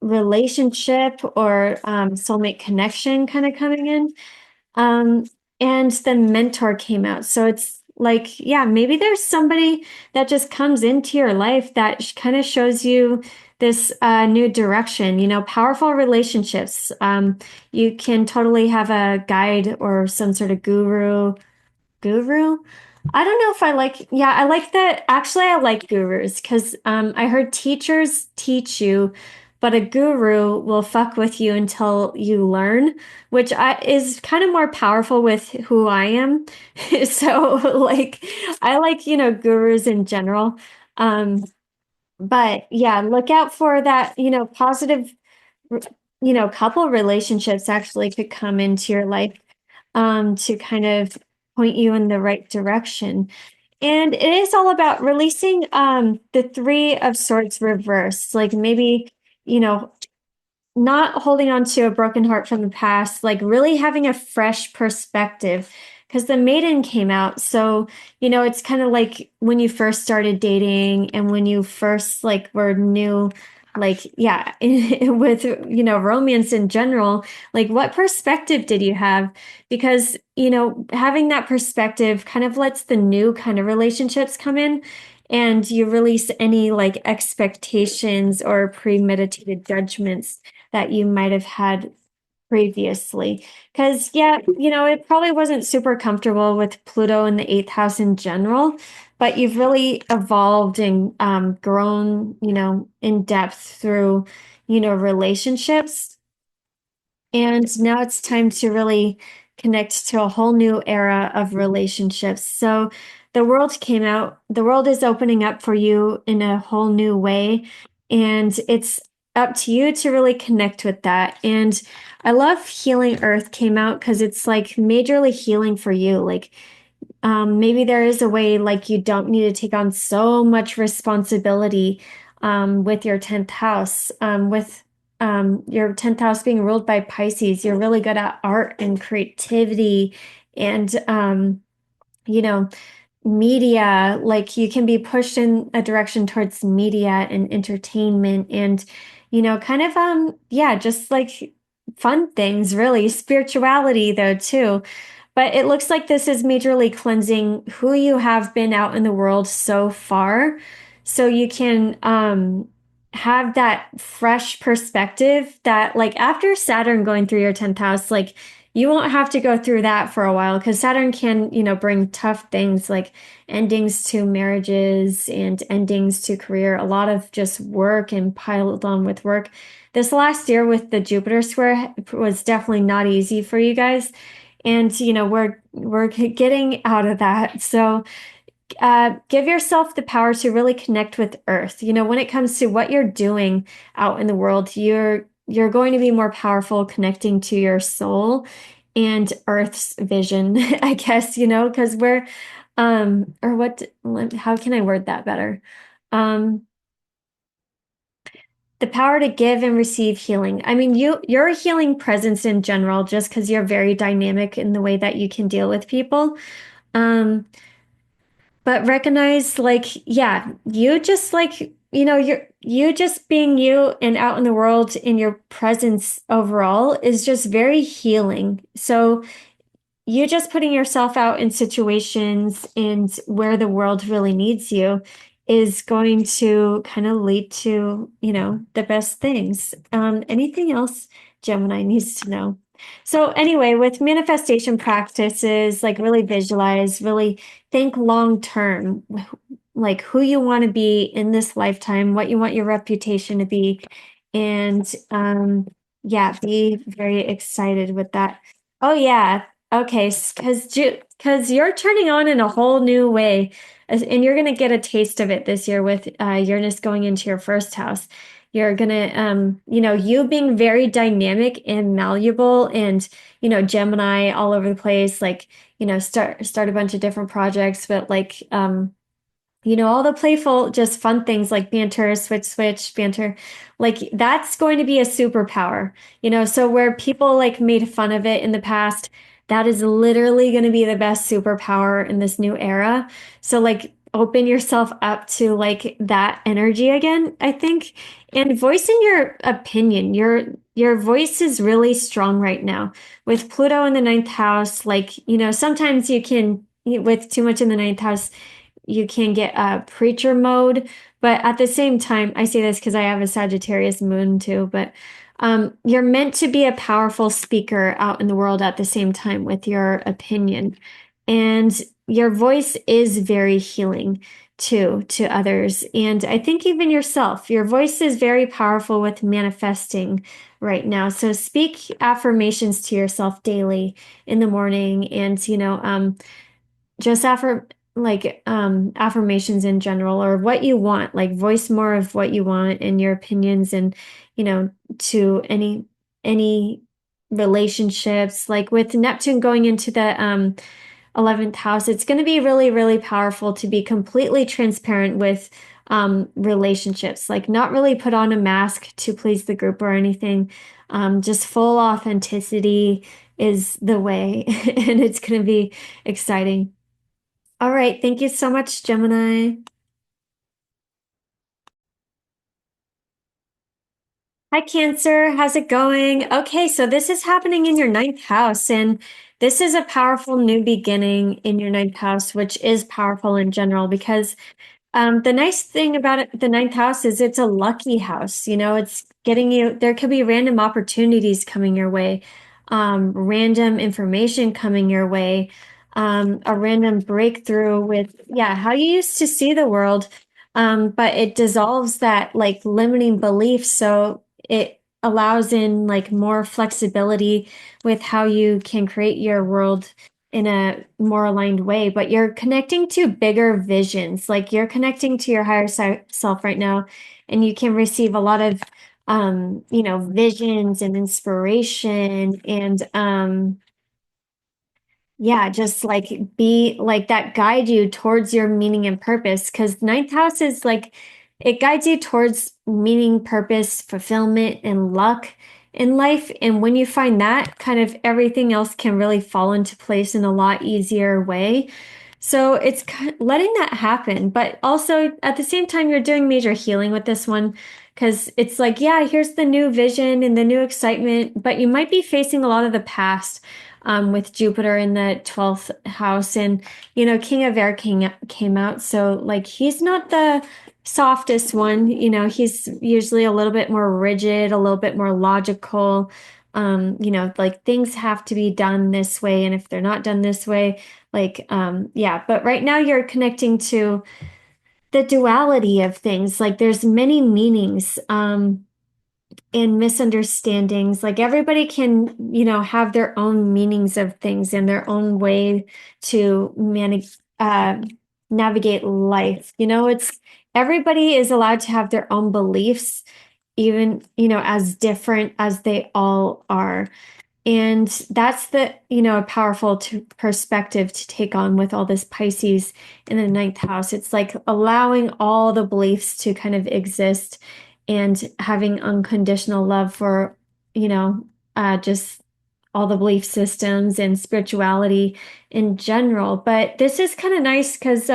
relationship or soulmate connection kind of coming in. Um, and the mentor came out. So it's like, yeah, maybe there's somebody that just comes into your life that kind of shows you this new direction, powerful relationships. You can totally have a guide or some sort of guru. I don't know if I like, yeah, I like that. Actually, I like gurus because I heard teachers teach you, but a guru will fuck with you until you learn, which is kind of more powerful with who I am. So, like, I like, gurus in general. Um, but yeah, look out for that, positive, couple relationships actually could come into your life to kind of point you in the right direction. And it is all about releasing the Three of Swords reverse. Like maybe, you know, not holding on to a broken heart from the past, like really having a fresh perspective. Because the maiden came out. So, it's kind of like when you first started dating and when you first like were new, like, yeah, with, romance in general, like what perspective did you have? Because, having that perspective kind of lets the new kind of relationships come in and you release any like expectations or premeditated judgments that you might have had previously. Because, yeah, it probably wasn't super comfortable with Pluto in the eighth house in general, but you've really evolved and grown, in depth through, relationships. And now it's time to really connect to a whole new era of relationships. So the world came out, the world is opening up for you in a whole new way. And it's up to you to really connect with that. And I love Healing Earth came out because it's like majorly healing for you. Like maybe there is a way like you don't need to take on so much responsibility with your 10th house. With your 10th house being ruled by Pisces, you're really good at art and creativity and, you know, media. Like you can be pushed in a direction towards media and entertainment and, kind of, yeah, just like fun things, really. Spirituality, though, too. But it looks like this is majorly cleansing who you have been out in the world so far. So you can have that fresh perspective that, like, after Saturn going through your 10th house, like, you won't have to go through that for a while because Saturn can, bring tough things like endings to marriages and endings to career, a lot of just work and piled on with work. This last year with the Jupiter square was definitely not easy for you guys. And we're getting out of that. So give yourself the power to really connect with Earth. When it comes to what you're doing out in the world, you're going to be more powerful connecting to your soul and Earth's vision, I guess, because we're or what how can I word that better? Um the power to give and receive healing. I mean, you're a healing presence in general, just because you're very dynamic in the way that you can deal with people. Um, but recognize, like, yeah, you just like, you just being you and out in the world in your presence overall is just very healing. So you just putting yourself out in situations and where the world really needs you is going to kind of lead to, the best things. Anything else Gemini needs to know? So anyway, with manifestation practices, like really visualize, really think long term, like who you want to be in this lifetime, what you want your reputation to be, and yeah, be very excited with that. Oh yeah, okay, because you're turning on in a whole new way, and you're gonna get a taste of it this year with Uranus going into your first house. You're gonna, you being very dynamic and malleable, and Gemini all over the place. Like, start a bunch of different projects, but like, all the playful, just fun things like banter, switch, banter, like that's going to be a superpower, so where people like made fun of it in the past, that is literally going to be the best superpower in this new era. So like open yourself up to like that energy again, I think, and voicing your opinion. Your voice is really strong right now with Pluto in the ninth house. Like, sometimes you can, with too much in the ninth house, you can get preacher mode. But at the same time, I say this because I have a Sagittarius moon too, but you're meant to be a powerful speaker out in the world at the same time with your opinion. And your voice is very healing too to others. And I think even yourself, your voice is very powerful with manifesting right now. So speak affirmations to yourself daily in the morning and, just affirmations in general or what you want, like voice more of what you want and your opinions and to any relationships, like with Neptune going into the 11th house, it's going to be really, really powerful to be completely transparent with relationships, like not really put on a mask to please the group or anything. Just full authenticity is the way, and it's going to be exciting. All right. Thank you so much, Gemini. Hi, Cancer. How's it going? Okay, so this is happening in your ninth house, and this is a powerful new beginning in your ninth house, which is powerful in general because the nice thing about it, the ninth house is it's a lucky house. It's getting you, there could be random opportunities coming your way, random information coming your way, a random breakthrough with, yeah, how you used to see the world. But it dissolves that like limiting belief. So it allows in like more flexibility with how you can create your world in a more aligned way, but you're connecting to bigger visions. Like you're connecting to your higher self right now, and you can receive a lot of, visions and inspiration and, yeah, just like be like that guide you towards your meaning and purpose. Because ninth house is like it guides you towards meaning, purpose, fulfillment, and luck in life. And when you find that, kind of everything else can really fall into place in a lot easier way. So it's letting that happen, but also at the same time, you're doing major healing with this one because it's like, yeah, here's the new vision and the new excitement, but you might be facing a lot of the past with Jupiter in the 12th house. And, King of Air came out. So, like, he's not the softest one. He's usually a little bit more rigid, a little bit more logical. Like things have to be done this way. And if they're not done this way, like, yeah. But right now you're connecting to the duality of things. Like, there's many meanings. And misunderstandings. Like everybody can, have their own meanings of things and their own way to navigate life. It's everybody is allowed to have their own beliefs, even, as different as they all are. And that's a powerful perspective to take on with all this Pisces in the ninth house. It's like allowing all the beliefs to kind of exist and having unconditional love for, just all the belief systems and spirituality in general. But this is kind of nice because,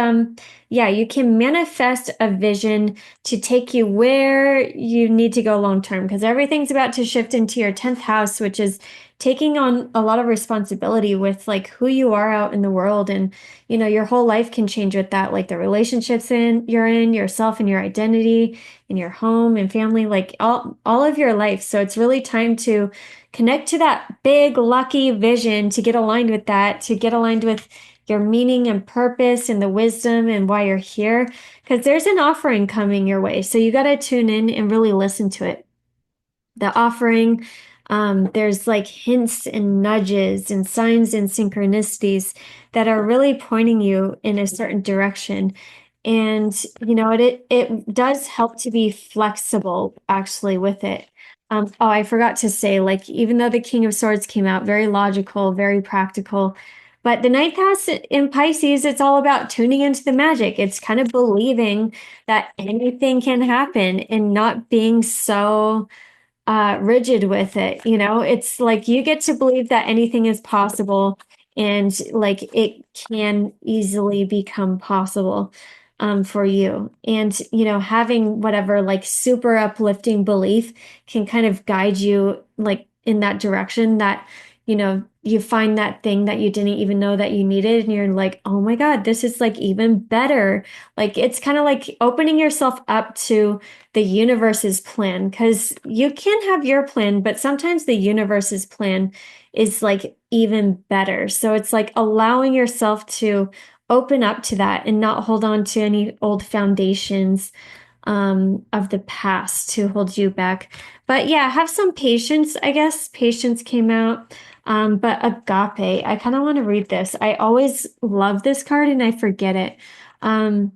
yeah, you can manifest a vision to take you where you need to go long term because everything's about to shift into your 10th house, which is taking on a lot of responsibility with like who you are out in the world. And, your whole life can change with that, like the relationships you're in, yourself and your identity in your home and family, like all of your life. So it's really time to connect to that big lucky vision, to get aligned with that, to get aligned with your meaning and purpose and the wisdom and why you're here. Because there's an offering coming your way. So you got to tune in and really listen to it. The offering, there's like hints and nudges and signs and synchronicities that are really pointing you in a certain direction. And it does help to be flexible actually with it. I forgot to say, like, even though the King of Swords came out, very logical, very practical, But the ninth house in Pisces, it's all about tuning into the magic. It's kind of believing that anything can happen and not being so rigid with it. You know, it's like you get to believe that anything is possible and like it can easily become possible for you. And, you know, having whatever like super uplifting belief can kind of guide you like in that direction that, you know, you find that thing that you didn't even know that you needed and you're like, oh my God, this is like even better. Like it's kind of like opening yourself up to the universe's plan because you can have your plan, but sometimes the universe's plan is like even better. So it's like allowing yourself to open up to that and not hold on to any old foundations of the past to hold you back. But yeah, have some patience. I guess patience came out. But agape, I kind of want to read this. I always love this card and I forget it. Um,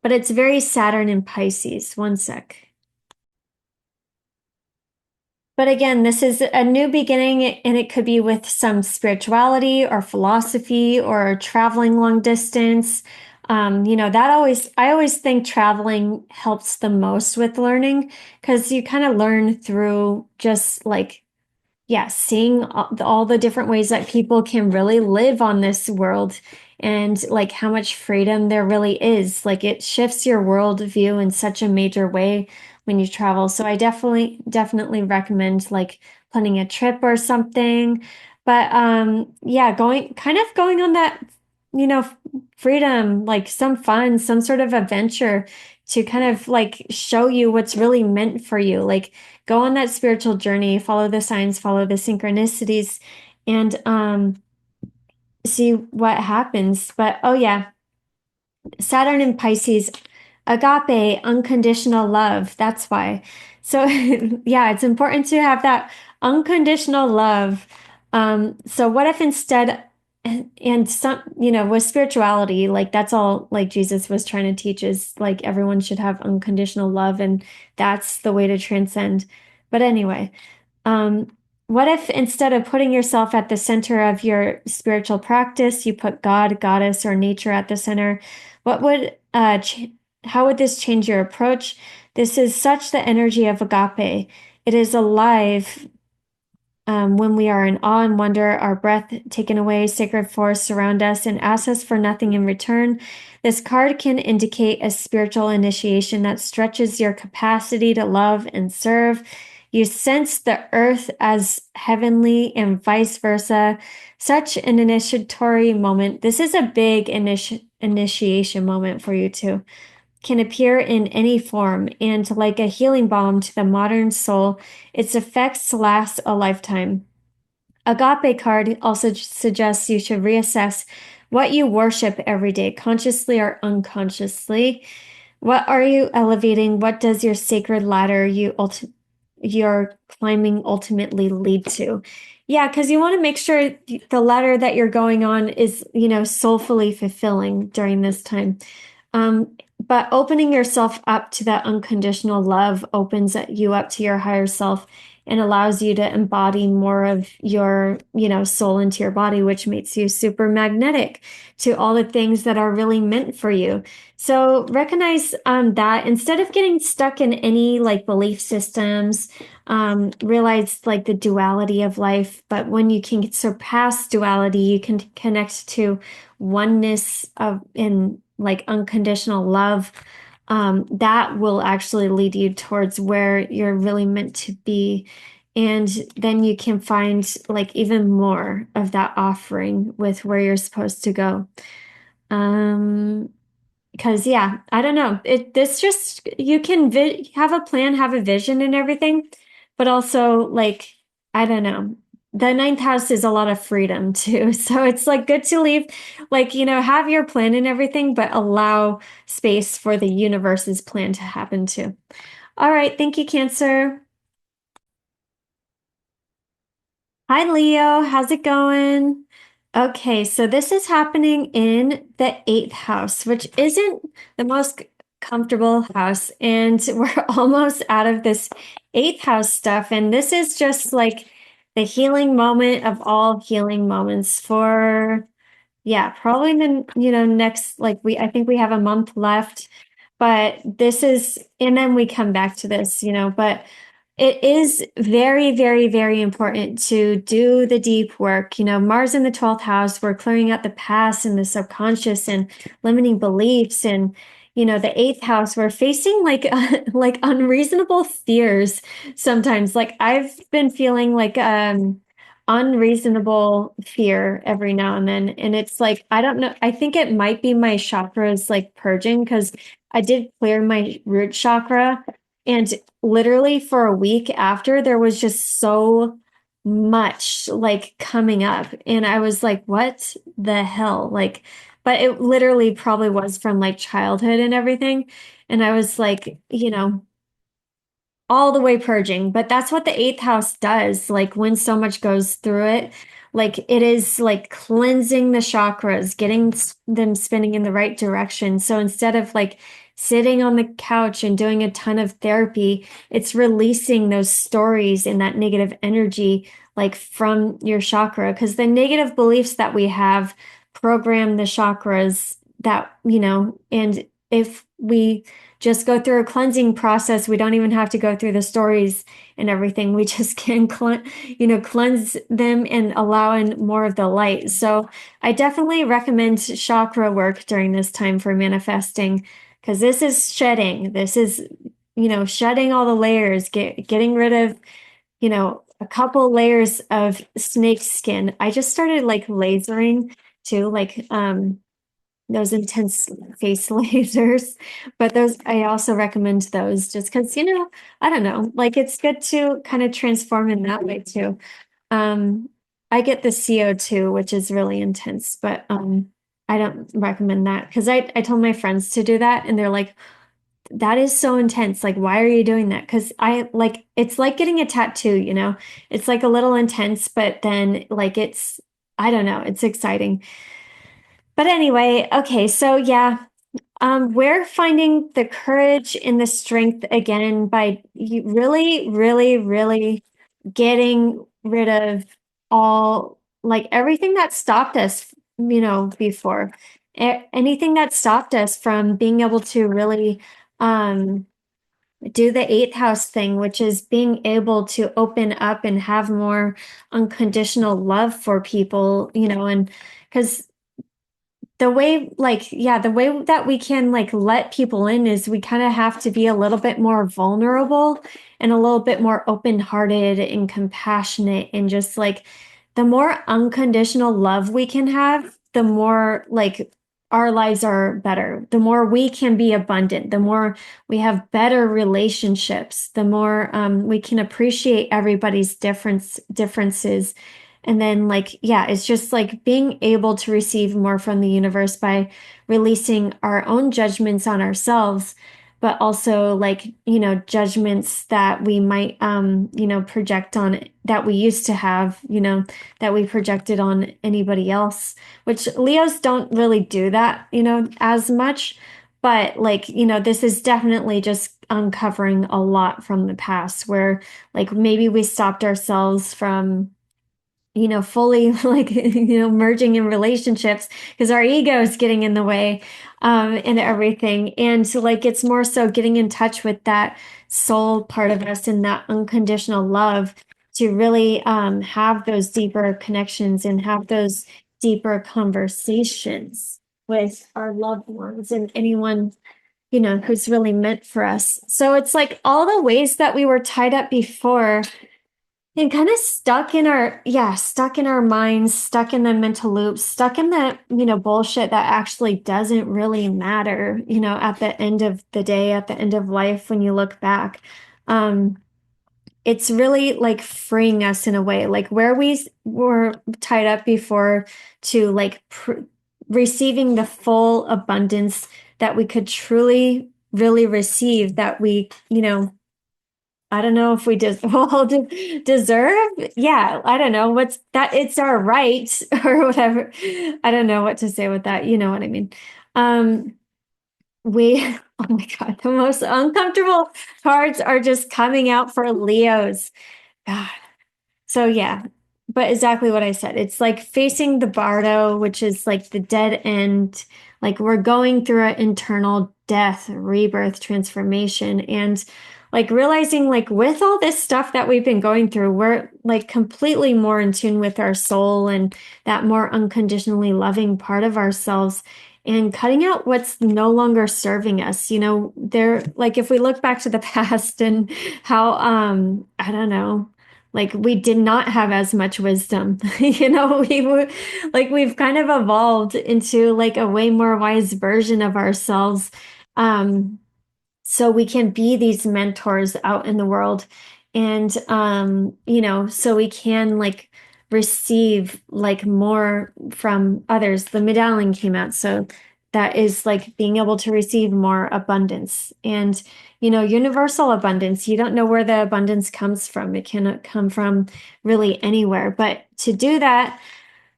but it's very Saturn in Pisces. One sec. But again, this is a new beginning, and it could be with some spirituality or philosophy or traveling long distance. You know, I always think traveling helps the most with learning because you kind of learn through just like yeah, seeing all the different ways that people can really live on this world and like how much freedom there really is. Like it shifts your worldview in such a major way when you travel. So I definitely recommend like planning a trip or something. But yeah, going on that, you know, freedom, like some fun, some sort of adventure to kind of like show you what's really meant for you. Like go on that spiritual journey, follow the signs, follow the synchronicities, and see what happens. But oh yeah, Saturn in Pisces, agape, unconditional love. That's why. So yeah, it's important to have that unconditional love. So what if instead, and some, you know, with spirituality, like that's all like Jesus was trying to teach is like everyone should have unconditional love, and that's the way to transcend. But anyway, um, what if instead of putting yourself at the center of your spiritual practice, you put God, goddess, or nature at the center? What would how would this change your approach? This is such the energy of agape. It is alive when we are in awe and wonder, our breath taken away, sacred force surround us and ask us for nothing in return. This card can indicate a spiritual initiation that stretches your capacity to love and serve. You sense the earth as heavenly and vice versa. Such an initiatory moment. This is a big initiation moment for you too. Can appear in any form, and like a healing balm to the modern soul, its effects last a lifetime. Agape card also suggests you should reassess what you worship every day, consciously or unconsciously. What are you elevating? What does your sacred ladder your climbing ultimately lead to? Yeah, because you want to make sure the ladder that you're going on is, you know, soulfully fulfilling during this time. But opening yourself up to that unconditional love opens you up to your higher self and allows you to embody more of your, you know, soul into your body, which makes you super magnetic to all the things that are really meant for you. So recognize that instead of getting stuck in any like belief systems, realize like the duality of life. But when you can surpass duality, you can connect to oneness of in like unconditional love. That will actually lead you towards where you're really meant to be. And then you can find like even more of that offering with where you're supposed to go. Um, because yeah, I don't know. This just you can have a plan, have a vision and everything, but also like I don't know. The ninth house is a lot of freedom too. So it's like good to leave, like, you know, have your plan and everything, but allow space for the universe's plan to happen too. All right, thank you, Cancer. Hi, Leo. How's it going? Okay, so this is happening in the eighth house, which isn't the most comfortable house. And we're almost out of this eighth house stuff. And this is just like the healing moment of all healing moments for Yeah, probably in the, next, like I think we have a month left, but this is, and then we come back to this, but it is very, very, very important to do the deep work. Mars in the 12th house, we're clearing out the past and the subconscious and limiting beliefs. And, the eighth house, we're facing like, like unreasonable fears sometimes. Like I've been feeling like, unreasonable fear every now and then. And it's like, I don't know. I think it might be my chakras like purging because I did clear my root chakra. And literally for a week after, there was just so much like coming up. And I was like, what the hell? Like, but it literally probably was from like childhood and everything. And I was like, all the way purging, but that's what the eighth house does. Like when so much goes through it, like it is like cleansing the chakras, getting them spinning in the right direction. So instead of like sitting on the couch and doing a ton of therapy, it's releasing those stories and that negative energy like from your chakra. Because the negative beliefs that we have program the chakras that, and if we just go through a cleansing process. We don't even have to go through the stories and everything. We just can cleanse them and allow in more of the light. So I definitely recommend chakra work during this time for manifesting because this is shedding. This is, shedding all the layers, getting rid of, a couple layers of snake skin. I just started like lasering too, like those intense face lasers. But those, I also recommend those just because, I don't know, like it's good to kind of transform in that way too. Um, I get the CO2, which is really intense, but I don't recommend that because I told my friends to do that and they're like, that is so intense. Like, why are you doing that? Because I like it's like getting a tattoo, It's like a little intense, but then like I don't know, it's exciting. But anyway, okay, so yeah, we're finding the courage and the strength again by really, really, really getting rid of all like everything that stopped us, before. Anything that stopped us from being able to really um, do the eighth house thing, which is being able to open up and have more unconditional love for people, and because the way like yeah the way that we can like let people in is we kind of have to be a little bit more vulnerable and a little bit more open-hearted and compassionate and just like the more unconditional love we can have, the more like our lives are better, the more we can be abundant, the more we have better relationships, the more we can appreciate everybody's differences. And then, like, yeah, it's just like being able to receive more from the universe by releasing our own judgments on ourselves, but also like, judgments that we might, project on that we used to have, that we projected on anybody else, which Leos don't really do that, as much. But like, this is definitely just uncovering a lot from the past where like maybe we stopped ourselves from fully like, merging in relationships because our ego is getting in the way, and everything. And so like, it's more so getting in touch with that soul part of us and that unconditional love to really, have those deeper connections and have those deeper conversations with our loved ones and anyone, who's really meant for us. So it's like all the ways that we were tied up before and kind of stuck in our minds, stuck in the mental loops, stuck in the, bullshit that actually doesn't really matter, at the end of the day, at the end of life, when you look back. Um, it's really like freeing us in a way, like where were tied up before to like receiving the full abundance that we could truly, really receive that we, I don't know if we deserve. Yeah, I don't know what's that. It's our right or whatever. I don't know what to say with that. You know what I mean? Um, we, oh my God, the most uncomfortable cards are just coming out for Leos. God. So yeah. but exactly what I said. It's like facing the bardo, which is like the dead end. Like we're going through an internal death, rebirth, transformation, and like realizing like with all this stuff that we've been going through, we're like completely more in tune with our soul and that more unconditionally loving part of ourselves and cutting out what's no longer serving us. There like if we look back to the past and how I don't know, like we did not have as much wisdom. Like we've kind of evolved into like a way more wise version of ourselves. Um, so we can be these mentors out in the world and so we can like receive like more from others. The medallion came out, so that is like being able to receive more abundance and universal abundance. You don't know where the abundance comes from. It cannot come from really anywhere, but to do that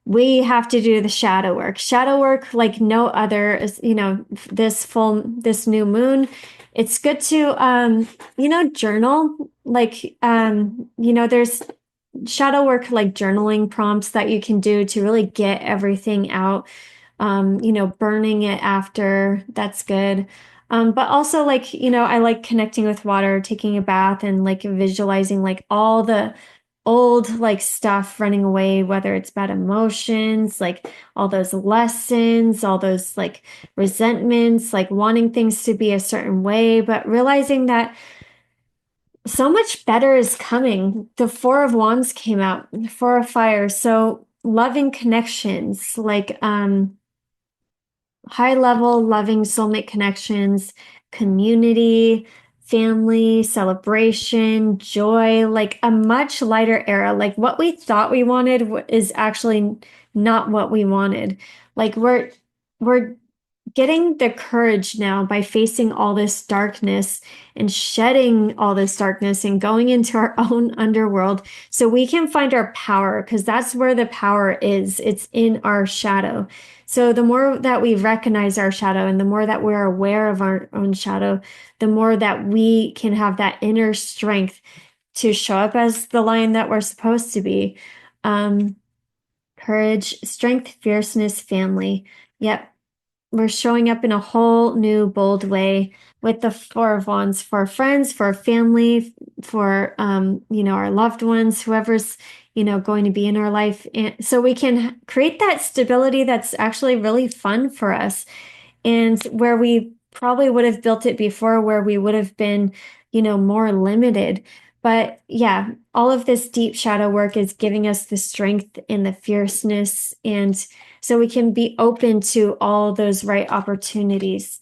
we have to do the shadow work like no other. Is this new moon, it's good to journal, like there's shadow work like journaling prompts that you can do to really get everything out. Burning it after, that's good. But also like, I like connecting with water, taking a bath and like visualizing like all the old like stuff running away, whether it's bad emotions, like all those lessons, all those like resentments, like wanting things to be a certain way, but realizing that so much better is coming. The Four of Wands came out, Four of Fire. So loving connections, like high level loving soulmate connections, community, family, celebration, joy, like a much lighter era. Like what we thought we wanted is actually not what we wanted. Like we're getting the courage now by facing all this darkness and shedding all this darkness and going into our own underworld so we can find our power, because that's where the power is. It's in our shadow. So the more that we recognize our shadow and the more that we're aware of our own shadow, the more that we can have that inner strength to show up as the lion that we're supposed to be. Um, Courage, strength, fierceness, family. Yep, we're showing up in a whole new bold way with the Four of Wands for friends, for family, for our loved ones, whoever's going to be in our life, and so we can create that stability that's actually really fun for us, and where we probably would have built it before, where we would have been more limited. But yeah, all of this deep shadow work is giving us the strength and the fierceness, and so we can be open to all those right opportunities.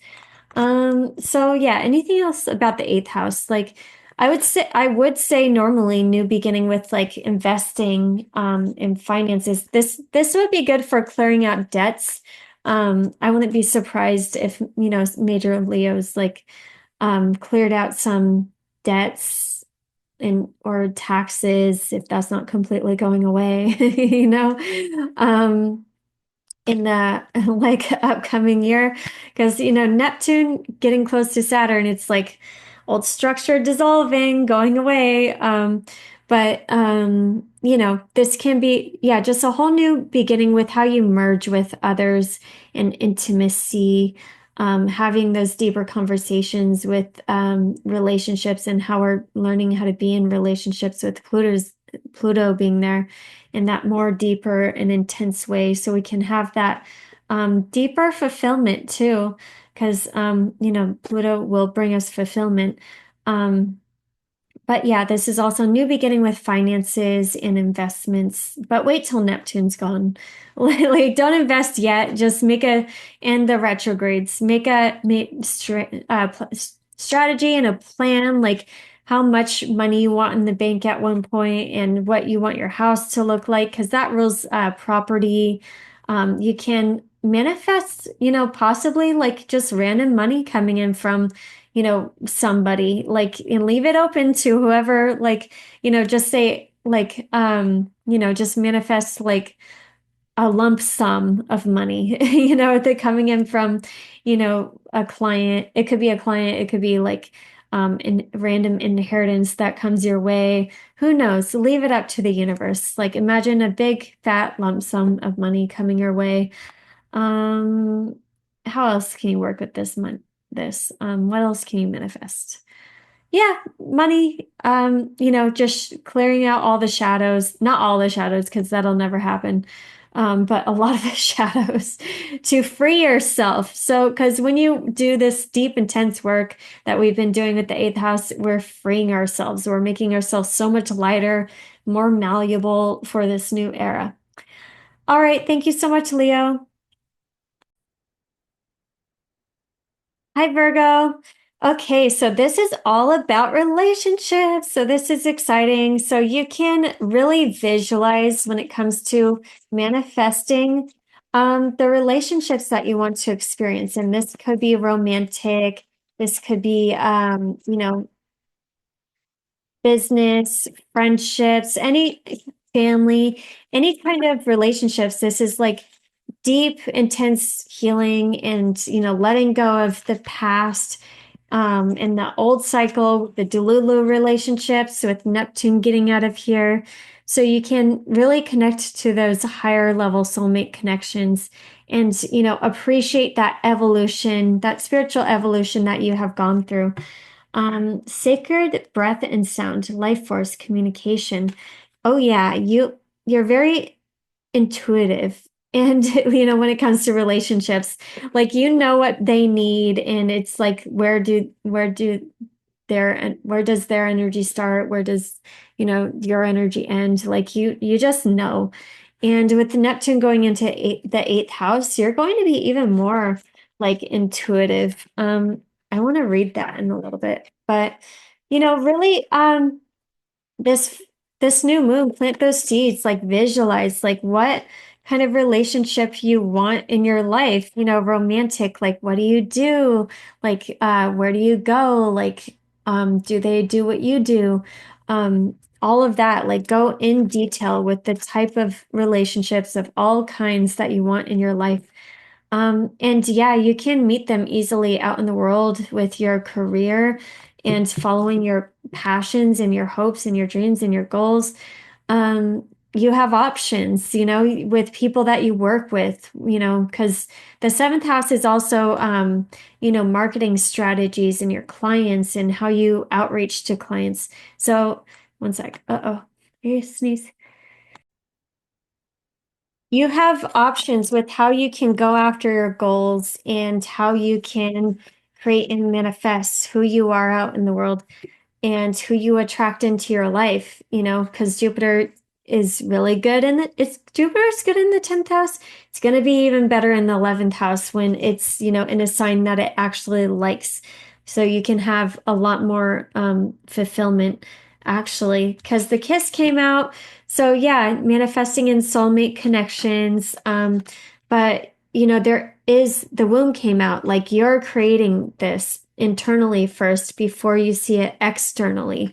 So yeah, anything else about the eighth house? Like I would say normally new beginning with like investing in finances. This would be good for clearing out debts. I wouldn't be surprised if, major Leos like cleared out some debts and or taxes if that's not completely going away, you know. Um in the like upcoming year, because Neptune getting close to Saturn, it's like old structure dissolving, going away. But this can be, yeah, just a whole new beginning with how you merge with others and intimacy, having those deeper conversations with relationships, and how we're learning how to be in relationships with Pluto being there in that more deeper and intense way, so we can have that deeper fulfillment too, because Pluto will bring us fulfillment. Um, but yeah, this is also new beginning with finances and investments. But wait till Neptune's gone. Like, don't invest yet. Just and the retrogrades, strategy and a plan, like how much money you want in the bank at one point and what you want your house to look like, because that rules property. You can manifest, possibly like just random money coming in from somebody, like, and leave it open to whoever, like, just say like, just manifest like a lump sum of money, they're coming in from, a client. It could be a client. It could be like, random inheritance that comes your way. Who knows? Leave it up to the universe. Like imagine a big fat lump sum of money coming your way. Um, how else can you work with this month? What else can you manifest? Yeah, money, just clearing out all the shadows, not all the shadows, because that'll never happen. But a lot of the shadows to free yourself. So, because when you do this deep, intense work that we've been doing with the eighth house, we're freeing ourselves. We're making ourselves so much lighter, more malleable for this new era. All right. Thank you so much, Leo. Hi, Virgo. Okay, so this is all about relationships. So this is exciting. So you can really visualize when it comes to manifesting the relationships that you want to experience. And this could be romantic. This could be, business, friendships, any family, any kind of relationships. This is like deep, intense healing and, letting go of the past and the old cycle, the Delulu relationships with Neptune getting out of here. So you can really connect to those higher level soulmate connections and, appreciate that evolution, that spiritual evolution that you have gone through. Sacred breath and sound, life force, communication. Oh yeah, you're very intuitive. And when it comes to relationships, like what they need, and it's like where does their energy start? Where does, your energy end? Like you just know. And with Neptune going into the eighth house, you're going to be even more like intuitive. I want to read that in a little bit, but really, this this new moon, plant those seeds, like visualize like what kind of relationship you want in your life, romantic, like what do you do? Like where do you go? Like do they do what you do? All of that, like go in detail with the type of relationships of all kinds that you want in your life. And yeah, you can meet them easily out in the world with your career and following your passions and your hopes and your dreams and your goals. You have options, with people that you work with, because the seventh house is also, marketing strategies and your clients and how you outreach to clients. So, one sec. Uh-oh. Hey, sneeze. You have options with how you can go after your goals and how you can create and manifest who you are out in the world and who you attract into your life, because Jupiter is really good in Jupiter's good in the 10th house. It's going to be even better in the 11th house when it's, in a sign that it actually likes. So you can have a lot more fulfillment actually, because the kiss came out. So yeah, manifesting in soulmate connections. But there is the womb came out, like you're creating this internally first before you see it externally.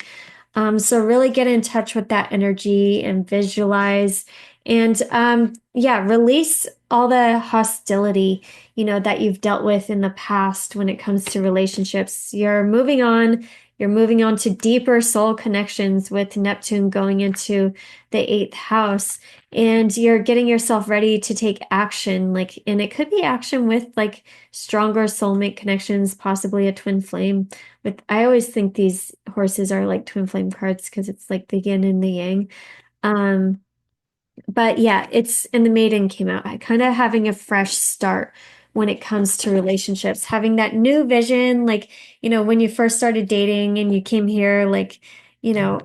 So really get in touch with that energy and visualize and yeah, release all the hostility, that you've dealt with in the past when it comes to relationships. You're moving on to deeper soul connections with Neptune going into the eighth house, and you're getting yourself ready to take action. Like, and it could be action with like stronger soulmate connections, possibly a twin flame. With I always think these horses are like twin flame cards because it's like the yin and the yang. Um, but yeah, it's and the maiden came out. I kind of having a fresh start when it comes to relationships, having that new vision, like, when you first started dating and you came here, like, you know,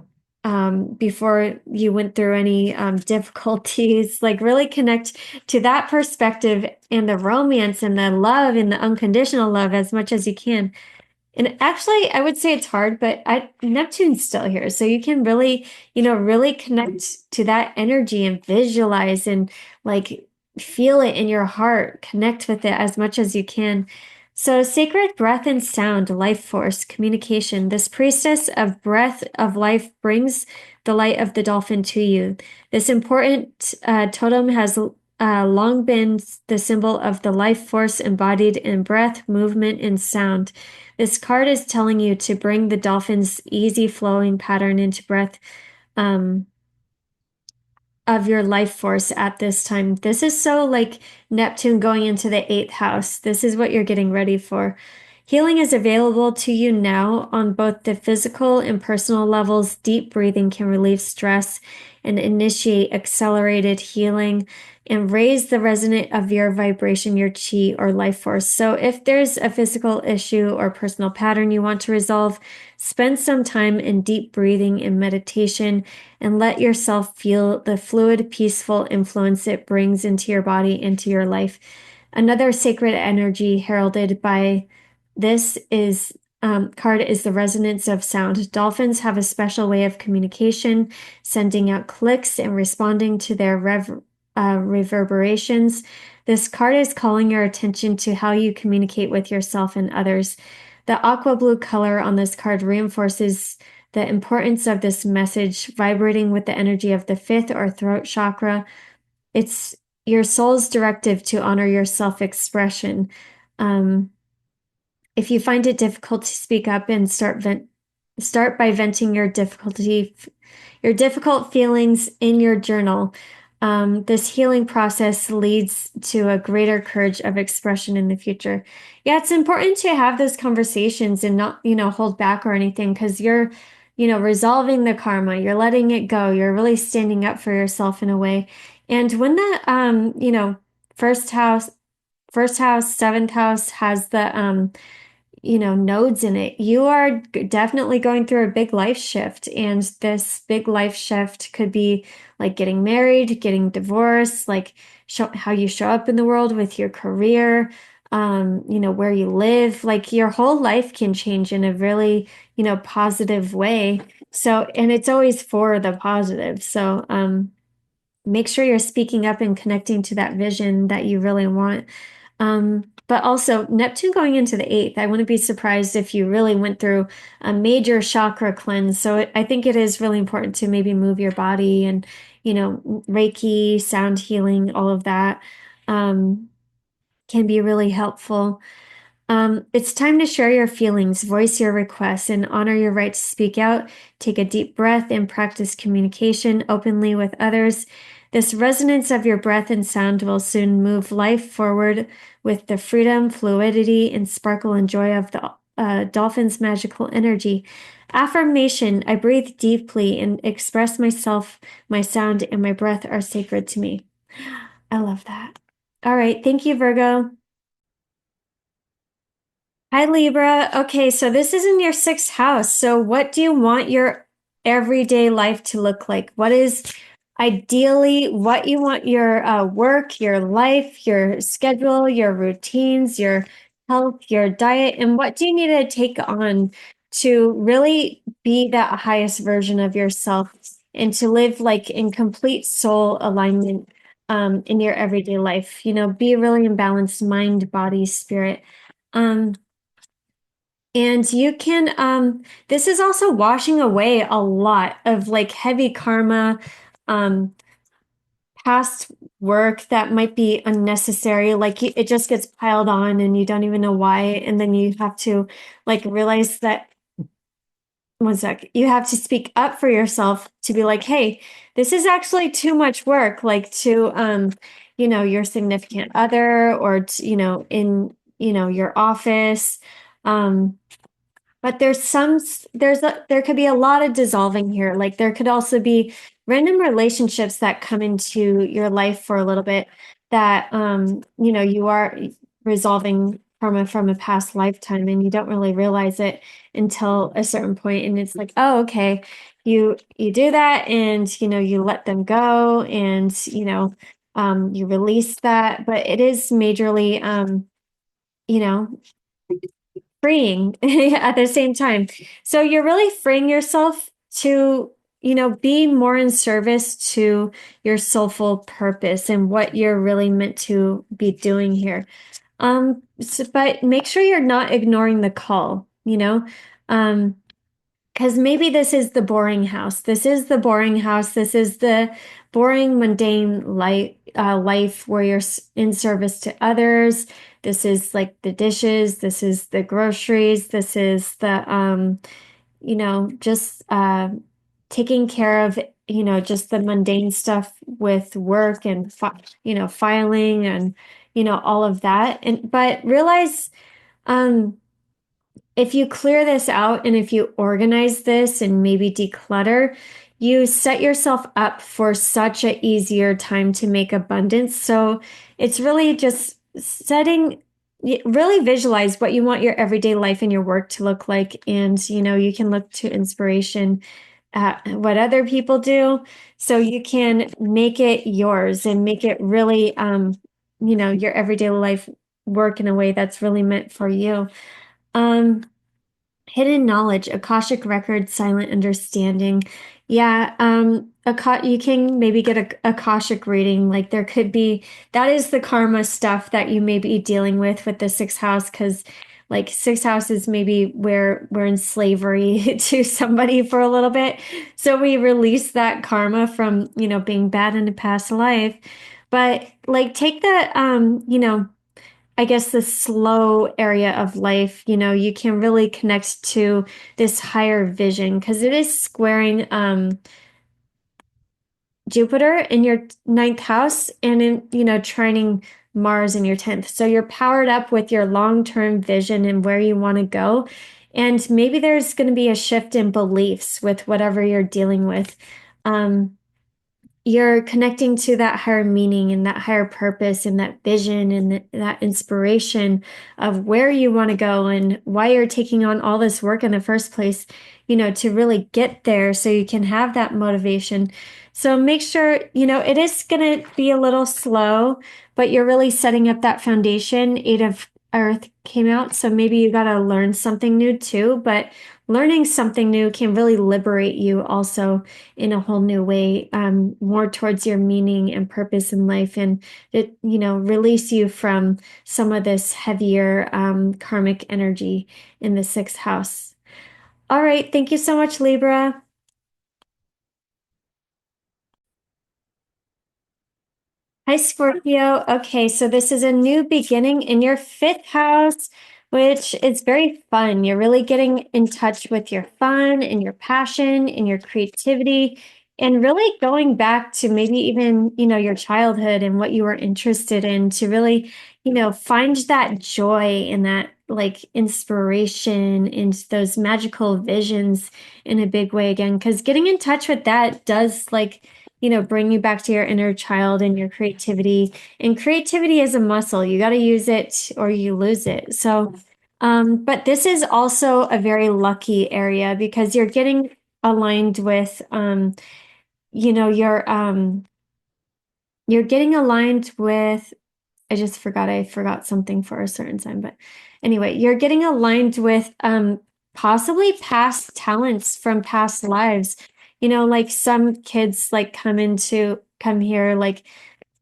before you went through any difficulties, like really connect to that perspective and the romance and the love and the unconditional love as much as you can. And actually, I would say it's hard, but Neptune's still here. So you can really, really connect to that energy and visualize and like feel it in your heart, connect with it as much as you can. So sacred breath and sound, life force, communication. This priestess of breath of life brings the light of the dolphin to you. This important totem has long been the symbol of the life force embodied in breath, movement, and sound. This card is telling you to bring the dolphin's easy flowing pattern into breath. Um, of your life force at this time. This is so like Neptune going into the eighth house. This is what you're getting ready for. Healing is available to you now on both the physical and personal levels. Deep breathing can relieve stress and initiate accelerated healing and raise the resonance of your vibration, your chi or life force. So if there's a physical issue or personal pattern you want to resolve, spend some time in deep breathing and meditation and let yourself feel the fluid, peaceful influence it brings into your body, into your life. Another sacred energy heralded by this is card is the resonance of sound. Dolphins have a special way of communication, sending out clicks and responding to their reverberations. This card is calling your attention to how you communicate with yourself and others. The aqua blue color on this card reinforces the importance of this message, vibrating with the energy of the fifth or throat chakra. It's your soul's directive to honor your self-expression. Um, if you find it difficult to speak up and start by venting your difficult feelings in your journal. This healing process leads to a greater courage of expression in the future. Yeah, it's important to have those conversations and not, hold back or anything because you're, resolving the karma, you're letting it go, you're really standing up for yourself in a way. And when the, first house, seventh house has the, nodes in it, you are definitely going through a big life shift. And this big life shift could be like getting married, getting divorced, like how you show up in the world with your career, where you live, like your whole life can change in a really, positive way. So, and it's always for the positive. So, make sure you're speaking up and connecting to that vision that you really want. But also Neptune going into the eighth, I wouldn't be surprised if you really went through a major chakra cleanse. So I think it is really important to maybe move your body and, Reiki, sound healing, all of that, can be really helpful. It's time to share your feelings, voice your requests, and honor your right to speak out. Take a deep breath and practice communication openly with others. This resonance of your breath and sound will soon move life forward with the freedom, fluidity, and sparkle and joy of the dolphin's magical energy. Affirmation: I breathe deeply and express myself. My sound and my breath are sacred to me. I love that. All right. Thank you, Virgo. Hi, Libra. Okay, so this is in your sixth house. So, what do you want your everyday life to look like? What is ideally what you want your work, your life, your schedule, your routines, your health, your diet, and what do you need to take on to really be that highest version of yourself and to live like in complete soul alignment in your everyday life? Be really in balance, mind, body, spirit. Um, and you can, this is also washing away a lot of like heavy karma, um, past work that might be unnecessary. Like it just gets piled on and you don't even know why. And then you have to like realize that, one sec, you have to speak up for yourself to be like, hey, this is actually too much work, like to, your significant other or, in, your office. Um, but there could be a lot of dissolving here. Like there could also be random relationships that come into your life for a little bit that you are resolving from a past lifetime and you don't really realize it until a certain point and it's like, oh, okay, you do that and you let them go and you release that, but it is majorly you know freeing at the same time. So you're really freeing yourself to, be more in service to your soulful purpose and what you're really meant to be doing here. But make sure you're not ignoring the call, Um, because maybe this is the boring house. This is the boring house. This is the boring, mundane life where you're in service to others. This is like the dishes. This is the groceries. This is the, just taking care of, just the mundane stuff with work and, filing and, all of that. But realize, um, if you clear this out and if you organize this and maybe declutter, you set yourself up for such a easier time to make abundance. So it's really just really visualize what you want your everyday life and your work to look like. And, you can look to inspiration at what other people do. So you can make it yours and make it really, your everyday life work in a way that's really meant for you. Um, Hidden knowledge, Akashic record, silent understanding. Yeah, you can maybe get a Akashic reading. Like there could be that is the karma stuff that you may be dealing with the sixth house, because like sixth house is maybe where we're in slavery to somebody for a little bit. So we release that karma from, being bad in a past life. But like take the I guess the slow area of life, you can really connect to this higher vision because it is squaring Jupiter in your ninth house and in, trining Mars in your 10th. So you're powered up with your long-term vision and where you want to go. And maybe there's going to be a shift in beliefs with whatever you're dealing with. Um, you're connecting to that higher meaning and that higher purpose and that vision and that inspiration of where you want to go and why you're taking on all this work in the first place, to really get there so you can have that motivation. So make sure, it is going to be a little slow, but you're really setting up that foundation. Eight of Earth came out, so maybe you got to learn something new too, but learning something new can really liberate you also in a whole new way, more towards your meaning and purpose in life, and it, release you from some of this heavier karmic energy in the sixth house. All right, thank you so much, Libra. Hi, Scorpio. Okay, so this is a new beginning in your fifth house, which is very fun. You're really getting in touch with your fun and your passion and your creativity, and really going back to maybe even, your childhood and what you were interested in to really, find that joy and that like inspiration and those magical visions in a big way again. Because getting in touch with that does like bring you back to your inner child and your creativity. And creativity is a muscle. You got to use it or you lose it. So, but this is also a very lucky area because you're getting aligned with, you know, you're getting aligned with, I forgot something for a certain sign, but anyway, you're getting aligned with, possibly past talents from past lives. Like some kids like come here like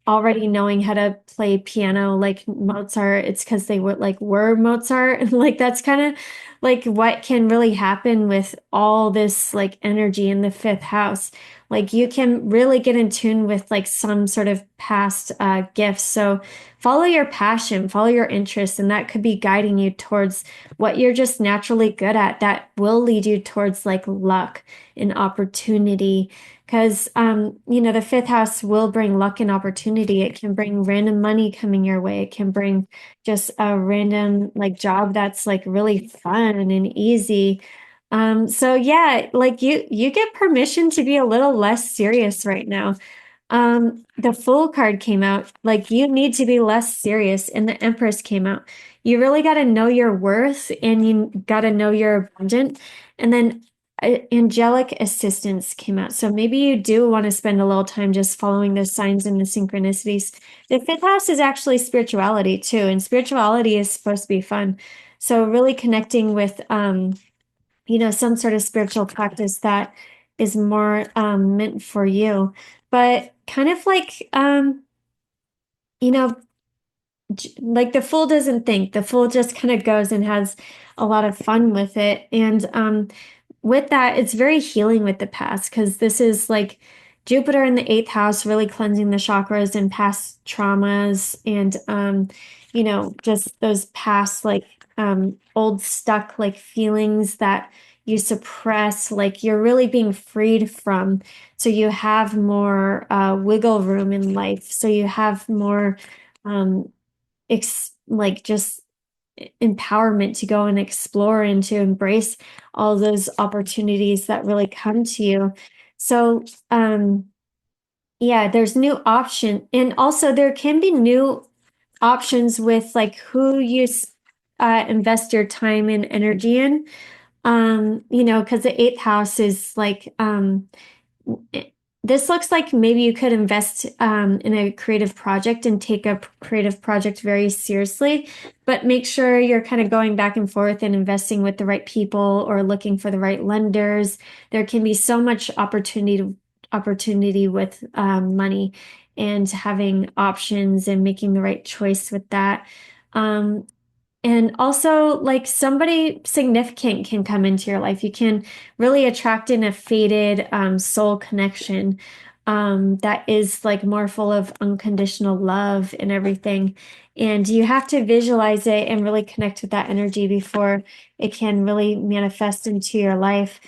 already knowing how to play piano like Mozart. It's because they were Mozart. And like that's kind of like what can really happen with all this like energy in the fifth house. Like you can really get in tune with like some sort of past gifts. So follow your passion, follow your interests, and that could be guiding you towards what you're just naturally good at. That will lead you towards like luck and opportunity. Because, the fifth house will bring luck and opportunity. It can bring random money coming your way. It can bring just a random like job that's like really fun and easy. So yeah, like you get permission to be a little less serious right now. The Fool card came out. Like you need to be less serious, and the Empress came out. You really got to know your worth, and you got to know you're abundant. And then angelic assistance came out. So maybe you do want to spend a little time just following the signs and the synchronicities. The fifth house is actually spirituality too, and spirituality is supposed to be fun. So really connecting with some sort of spiritual practice that is more meant for you. But kind of like you know, like the Fool doesn't think. The Fool just kind of goes and has a lot of fun with it. And with that, it's very healing with the past because this is like Jupiter in the eighth house, really cleansing the chakras and past traumas and, just those past like old stuck like feelings that you suppress, like you're really being freed from. So you have more wiggle room in life. So you have more um, like just empowerment to go and explore and to embrace all those opportunities that really come to you. So, yeah, there's new option. And also there can be new options with like who you invest your time and energy in. Because the eighth house is like, this looks like maybe you could invest in a creative project and take a creative project very seriously, but make sure you're kind of going back and forth and investing with the right people or looking for the right lenders. There can be so much opportunity with money and having options and making the right choice with that. Um, and also, like somebody significant can come into your life. You can really attract in a fated soul connection that is like more full of unconditional love and everything. And you have to visualize it and really connect with that energy before it can really manifest into your life.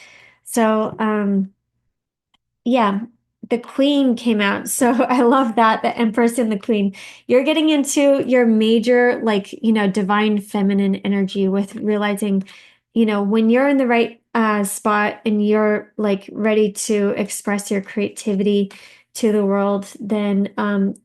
So, yeah, the queen came out. So I love that, the empress and the queen. You're getting into your major, like, divine feminine energy with realizing, when you're in the right spot and you're like ready to express your creativity to the world, then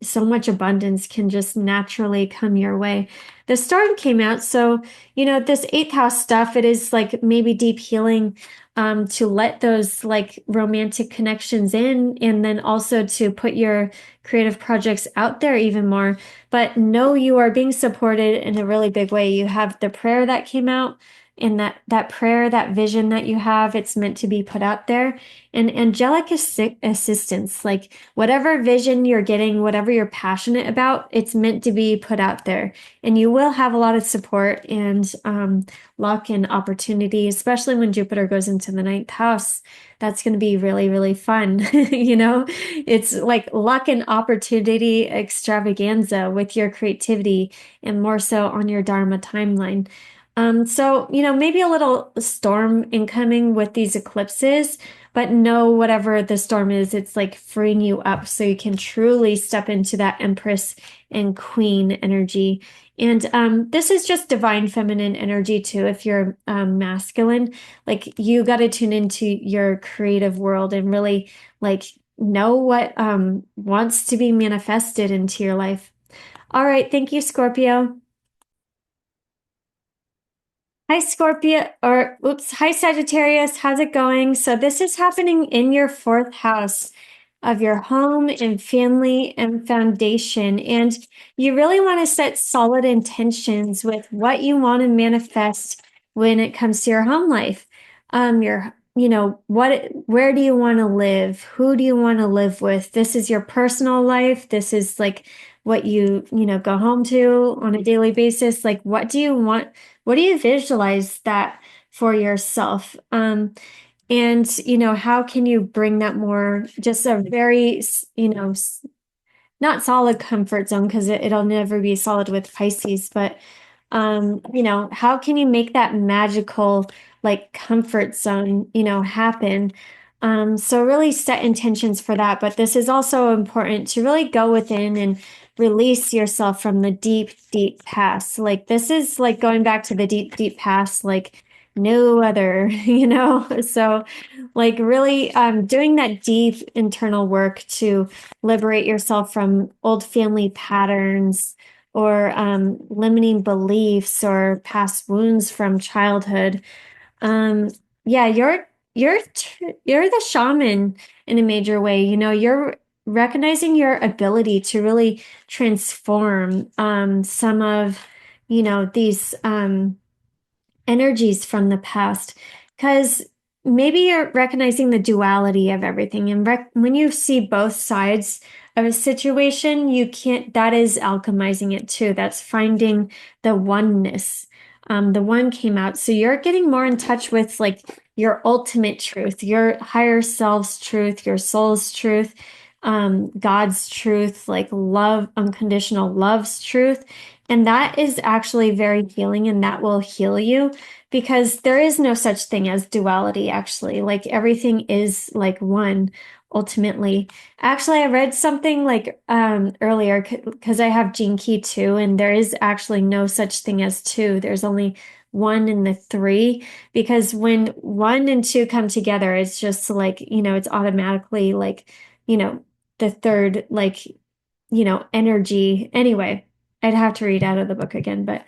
so much abundance can just naturally come your way. The storm came out. So, this eighth house stuff, it is like maybe deep healing to let those like romantic connections in, and then also to put your creative projects out there even more. But know you are being supported in a really big way. You have the prayer that came out, and that prayer, that vision that you have, it's meant to be put out there. And angelic assistance, like whatever vision you're getting, whatever you're passionate about, it's meant to be put out there. And you will have a lot of support and luck and opportunity, especially when Jupiter goes into the ninth house. That's going to be really, really fun. It's like luck and opportunity extravaganza with your creativity and more so on your Dharma timeline. So, maybe a little storm incoming with these eclipses, but know whatever the storm is, it's like freeing you up so you can truly step into that Empress and Queen energy. And this is just divine feminine energy too. If you're masculine, like you got to tune into your creative world and really like know what wants to be manifested into your life. All right. Thank you, Scorpio. Hi, Scorpio, or oops, hi, Sagittarius. How's it going? So this is happening in your fourth house of your home and family and foundation. And you really want to set solid intentions with what you want to manifest when it comes to your home life. Where do you want to live? Who do you want to live with? This is your personal life. This is like what you go home to on a daily basis. Like, what do you want? What do you visualize that for yourself? And, how can you bring that more, just a very, not solid comfort zone because it'll never be solid with Pisces, but how can you make that magical like comfort zone, happen? So really set intentions for that. But this is also important to really go within and release yourself from the deep, deep past. Like this is like going back to the deep, deep past, like no other, So like really doing that deep internal work to liberate yourself from old family patterns or limiting beliefs or past wounds from childhood. Um, yeah, you're the shaman in a major way. You're recognizing your ability to really transform some of these energies from the past, because maybe you're recognizing the duality of everything, and when you see both sides of a situation, you can't that is alchemizing it too. That's finding the oneness The one came out. So you're getting more in touch with like your ultimate truth, your higher self's truth, your soul's truth, God's truth, like love, unconditional love's truth. And that is actually very healing, and that will heal you because there is no such thing as duality, actually. Like everything is like one ultimately. Actually, I read something like earlier because I have Gene Key 2, and there is actually no such thing as two. There's only one and the three, because when one and two come together, it's just like, it's automatically like, you know, the third, like, energy. Anyway, I'd have to read out of the book again, but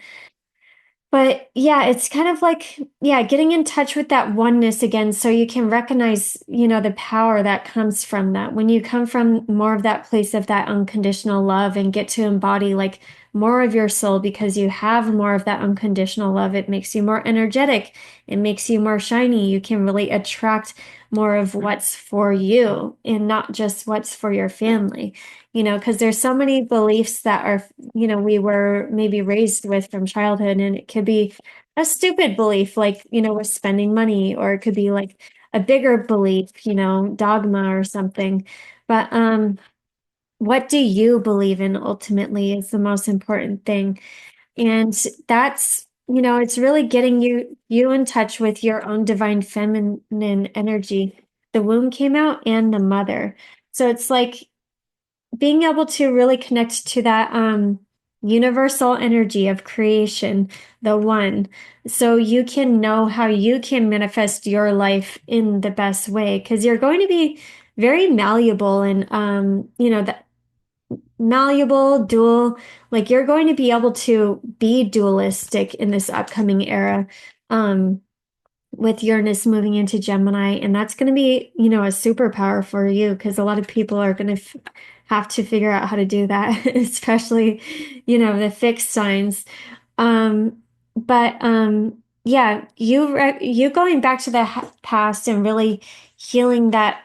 yeah, it's kind of like, yeah, getting in touch with that oneness again so you can recognize, the power that comes from that. When you come from more of that place of that unconditional love and get to embody like more of your soul because you have more of that unconditional love, it makes you more energetic. It makes you more shiny. You can really attract more of what's for you and not just what's for your family, because there's so many beliefs that are we were maybe raised with from childhood, and it could be a stupid belief, like, with spending money, or it could be like a bigger belief, dogma or something. But what do you believe in ultimately is the most important thing. And that's, it's really getting you in touch with your own divine feminine energy. The womb came out and the mother. So it's like being able to really connect to that universal energy of creation, the one, so you can know how you can manifest your life in the best way, because you're going to be very malleable and that malleable, dual, like you're going to be able to be dualistic in this upcoming era. Um, with Uranus moving into Gemini, and that's going to be, a superpower for you because a lot of people are going to have to figure out how to do that, especially, the fixed signs. Um, but yeah, you going back to the past and really healing that,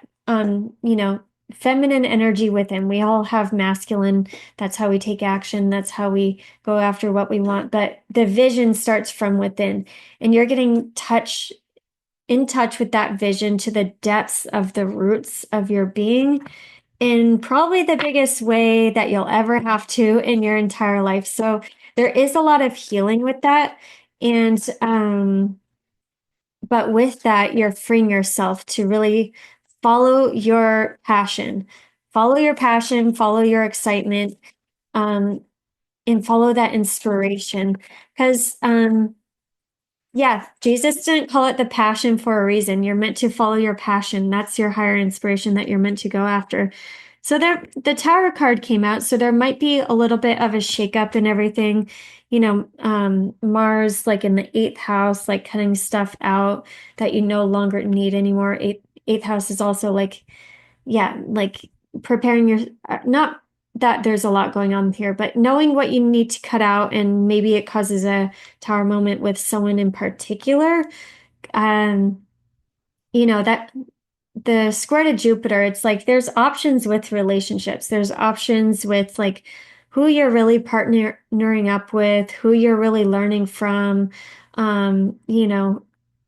feminine energy within. We all have masculine. That's how we take action. That's how we go after what we want. But the vision starts from within, and you're getting in touch with that vision to the depths of the roots of your being in probably the biggest way that you'll ever have to in your entire life. So there is a lot of healing with that. And but with that, you're freeing yourself to really follow your passion. Follow your passion, follow your excitement, um, and follow that inspiration. Because yeah, Jesus didn't call it the passion for a reason. You're meant to follow your passion. That's your higher inspiration that you're meant to go after. So there, the Tower card came out, so there might be a little bit of a shakeup in everything. Mars, like in the eighth house, like cutting stuff out that you no longer need anymore. Eighth house is also like, yeah, like preparing your, not that there's a lot going on here, but knowing what you need to cut out, and maybe it causes a tower moment with someone in particular. Um, that the square to Jupiter, it's like there's options with relationships. There's options with like who you're really partnering up with, who you're really learning from, um, you know,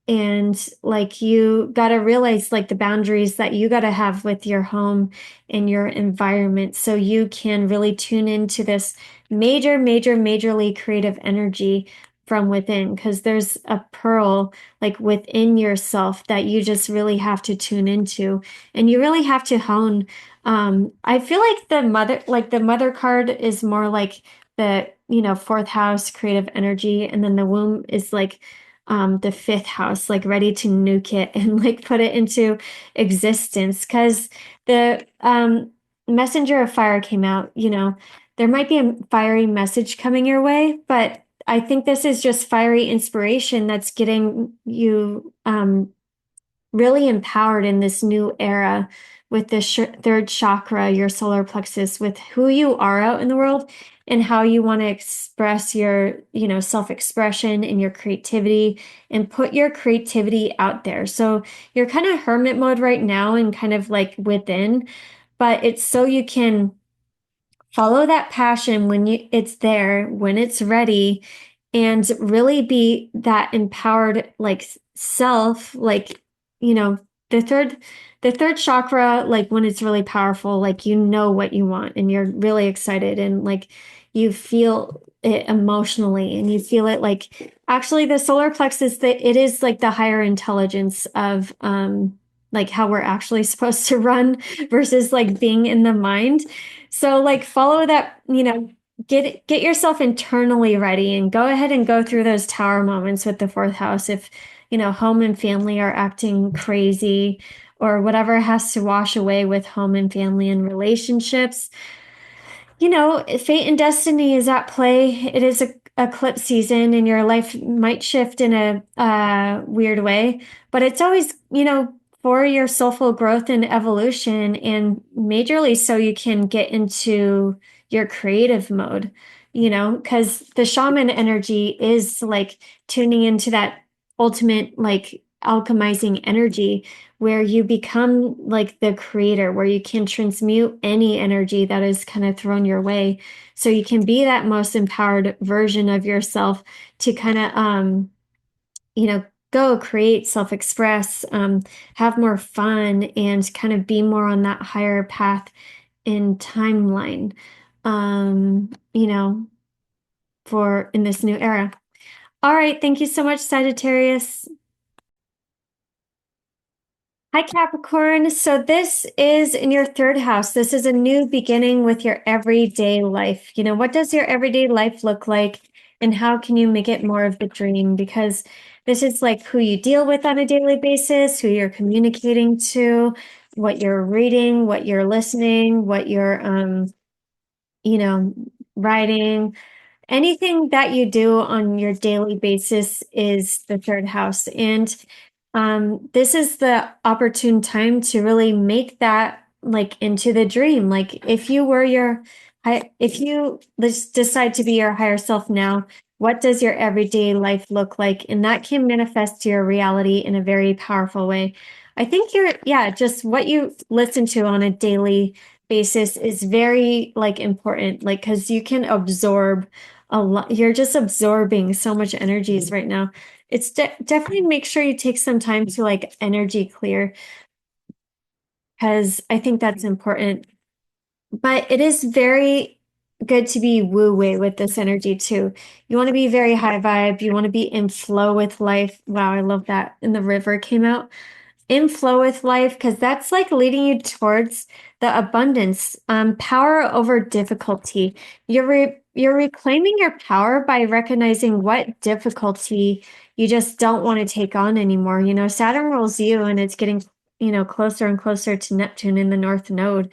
and like you got to realize like the boundaries that you got to have with your home and your environment so you can really tune into this majorly creative energy from within, because there's a pearl like within yourself that you just really have to tune into, and you really have to hone. I feel like the mother card is more like the, fourth house creative energy, and then the womb is like the fifth house, like ready to nuke it and like put it into existence. Because the messenger of fire came out, there might be a fiery message coming your way, but I think this is just fiery inspiration that's getting you really empowered in this new era with the third chakra, your solar plexus, with who you are out in the world and how you want to express your, self-expression and your creativity, and put your creativity out there. So you're kind of hermit mode right now and kind of like within, but it's so you can follow that passion when it's there, when it's ready, and really be that empowered like self, like, you know, the third the third chakra, like when it's really powerful, like you know what you want and you're really excited and like you feel it emotionally and you feel it like actually the solar plexus that it is like the higher intelligence of like how we're actually supposed to run versus like being in the mind. So like follow that, get yourself internally ready and go ahead and go through those tower moments with the fourth house. If, home and family are acting crazy or whatever has to wash away with home and family and relationships, fate and destiny is at play. It is a eclipse season and your life might shift in a weird way, but it's always, for your soulful growth and evolution, and majorly so you can get into your creative mode, because the shaman energy is like tuning into that ultimate, like alchemizing energy where you become like the creator, where you can transmute any energy that is kind of thrown your way. So you can be that most empowered version of yourself to kind of, go create, self-express, have more fun, and kind of be more on that higher path in timeline, um, you know, for in this new era. All right. Thank you so much, Sagittarius. Hi, Capricorn. So this is in your third house. This is a new beginning with your everyday life. What does your everyday life look like, and how can you make it more of the dream? Because this is like who you deal with on a daily basis, who you're communicating to, what you're reading, what you're listening, what you're, you know, writing. Anything that you do on your daily basis is the third house. And this is the opportune time to really make that like into the dream. Like if you let's decide to be your higher self now, what does your everyday life look like? And that can manifest to your reality in a very powerful way. I think yeah, just what you listen to on a daily basis is very like important, like, because you can absorb a lot. You're just absorbing so much energies right now. It's definitely make sure you take some time to like energy clear, because I think that's important. But it is very good to be woo woo with this energy too. You want to be very high vibe. You want to be in flow with life. Wow, I love that. And the river came out in flow with life, because that's like leading you towards the abundance, power over difficulty. You're reclaiming your power by recognizing what difficulty you just don't want to take on anymore. Saturn rules you, and it's getting, closer and closer to Neptune in the North Node.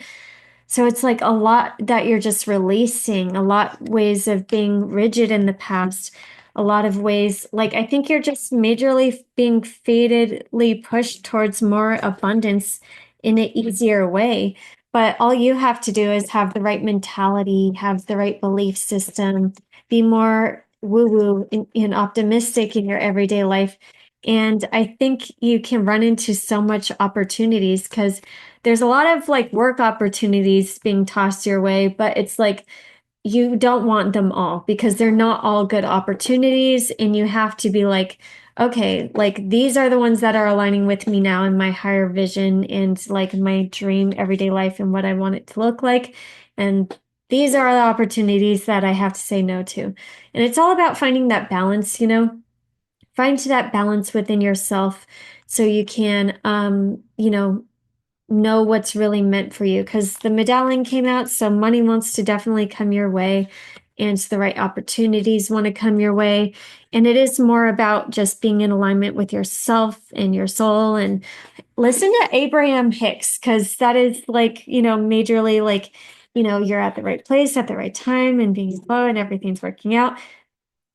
So it's like a lot that you're just releasing, a lot ways of being rigid in the past, a lot of ways, like I think you're just majorly being fatedly pushed towards more abundance in an easier way. But all you have to do is have the right mentality, have the right belief system, be more woo-woo and optimistic in your everyday life. And I think you can run into so much opportunities, because there's a lot of like work opportunities being tossed your way, but it's like you don't want them all, because they're not all good opportunities. And you have to be like, okay, like these are the ones that are aligning with me now in my higher vision and like my dream everyday life and what I want it to look like. And these are the opportunities that I have to say no to. And it's all about finding that balance, find that balance within yourself so you can, know what's really meant for you, because the medallion came out, so money wants to definitely come your way, and the right opportunities want to come your way. And it is more about just being in alignment with yourself and your soul. And listen to Abraham Hicks, because that is like, majorly like, you're at the right place at the right time and being slow and everything's working out.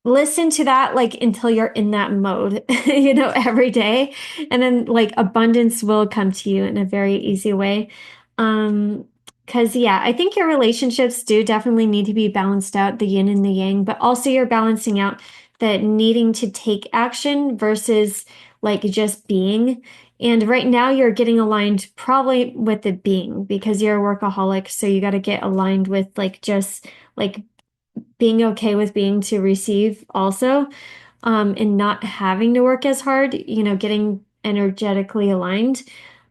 Listen to that like until you're in that mode, every day. And then like abundance will come to you in a very easy way. Because yeah, I think your relationships do definitely need to be balanced out, the yin and the yang, but also you're balancing out the needing to take action versus like just being. And right now you're getting aligned probably with the being, because you're a workaholic. So you got to get aligned with like just like being okay with being to receive also, and not having to work as hard, getting energetically aligned.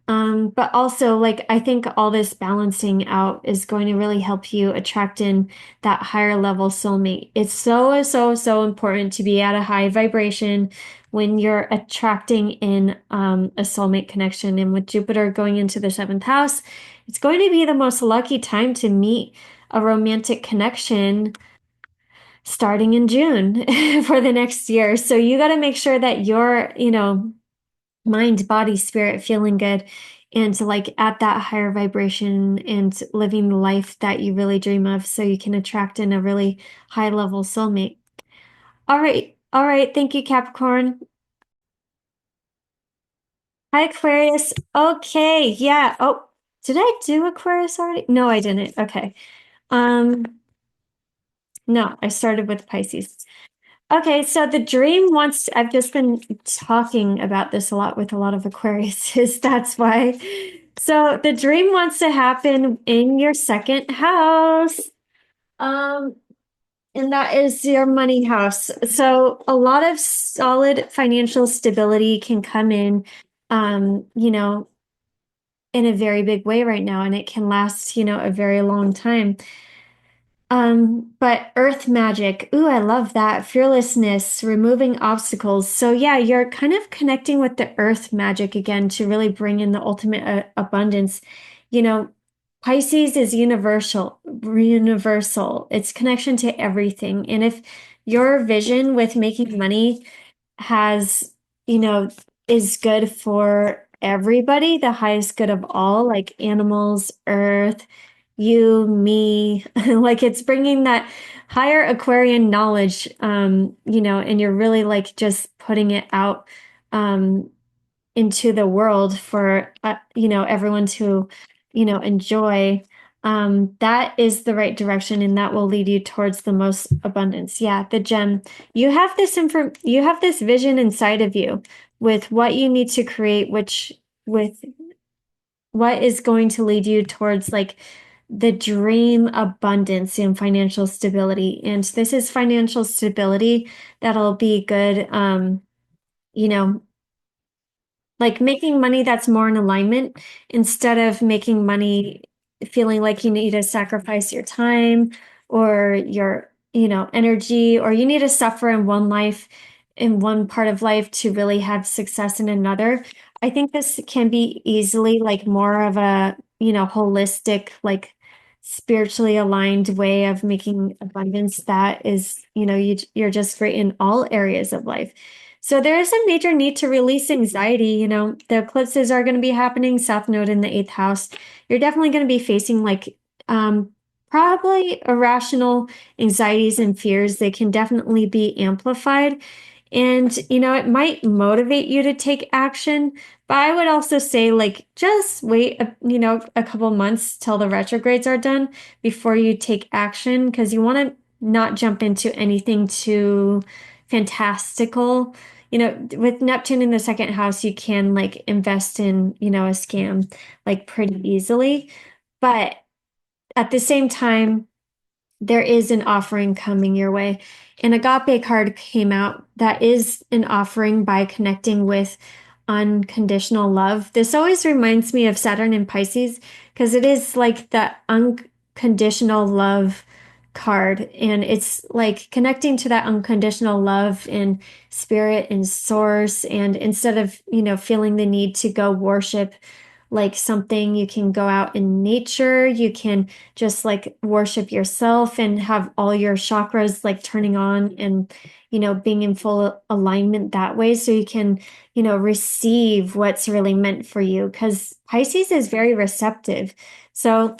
But also, like, I think all this balancing out is going to really help you attract in that higher level soulmate. It's so, so, so important to be at a high vibration when you're attracting in a soulmate connection. And with Jupiter going into the seventh house, it's going to be the most lucky time to meet a romantic connection starting in June for the next year. So you got to make sure that you're, mind, body, spirit feeling good and to like at that higher vibration and living the life that you really dream of so you can attract in a really high level soulmate. All right. All right. Thank you, Capricorn. Hi, Aquarius. Okay. Yeah. Oh, did I do Aquarius already? No, I didn't. Okay. Um, no, I started with Pisces. Okay, so the dream wants, I've just been talking about this a lot with a lot of Aquariuses. That's why. So the dream wants to happen in your second house. Um, and that is your money house. So a lot of solid financial stability can come in, in a very big way right now, and it can last, a very long time. But earth magic, ooh, I love that. Fearlessness, removing obstacles. So yeah, you're kind of connecting with the earth magic again to really bring in the ultimate abundance. You know, Pisces is universal, universal. It's connection to everything. And if your vision with making money has, you know, is good for everybody, the highest good of all, like animals, earth, you, me, like it's bringing that higher Aquarian knowledge, and you're really like just putting it out, into the world for, everyone to, enjoy. That is the right direction and that will lead you towards the most abundance. Yeah, the gem. You have this vision inside of you with what you need to create, which with what is going to lead you towards like the dream abundance and financial stability. And this is financial stability that'll be good, you know, like making money that's more in alignment instead of making money feeling like you need to sacrifice your time or your, energy, or you need to suffer in one life, in one part of life to really have success in another. I think this can be easily like more of a, holistic, like spiritually aligned way of making abundance that is, you're just great in all areas of life. So there is a major need to release anxiety. The eclipses are going to be happening, South Node in the eighth house. You're definitely going to be facing like probably irrational anxieties and fears. They can definitely be amplified. And, it might motivate you to take action, but I would also say like just wait, a couple months till the retrogrades are done before you take action because you want to not jump into anything too fantastical. With Neptune in the second house, you can like invest in, a scam like pretty easily. But at the same time, there is an offering coming your way. An agape card came out that is an offering by connecting with unconditional love. This always reminds me of Saturn and Pisces because it is like the unconditional love card. And it's like connecting to that unconditional love and spirit and source. And instead of, feeling the need to go worship like something, you can go out in nature, you can just like worship yourself and have all your chakras like turning on and, being in full alignment that way. So you can, receive what's really meant for you because Pisces is very receptive. So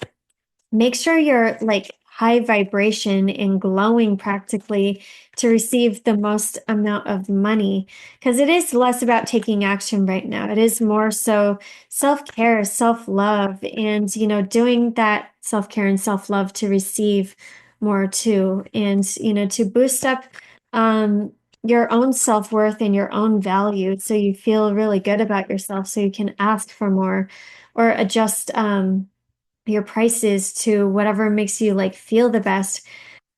make sure you're like high vibration and glowing practically to receive the most amount of money because it is less about taking action right now. It is more so self-care, self-love, and doing that self-care and self-love to receive more too, and to boost up your own self-worth and your own value so you feel really good about yourself so you can ask for more or adjust your prices to whatever makes you like feel the best.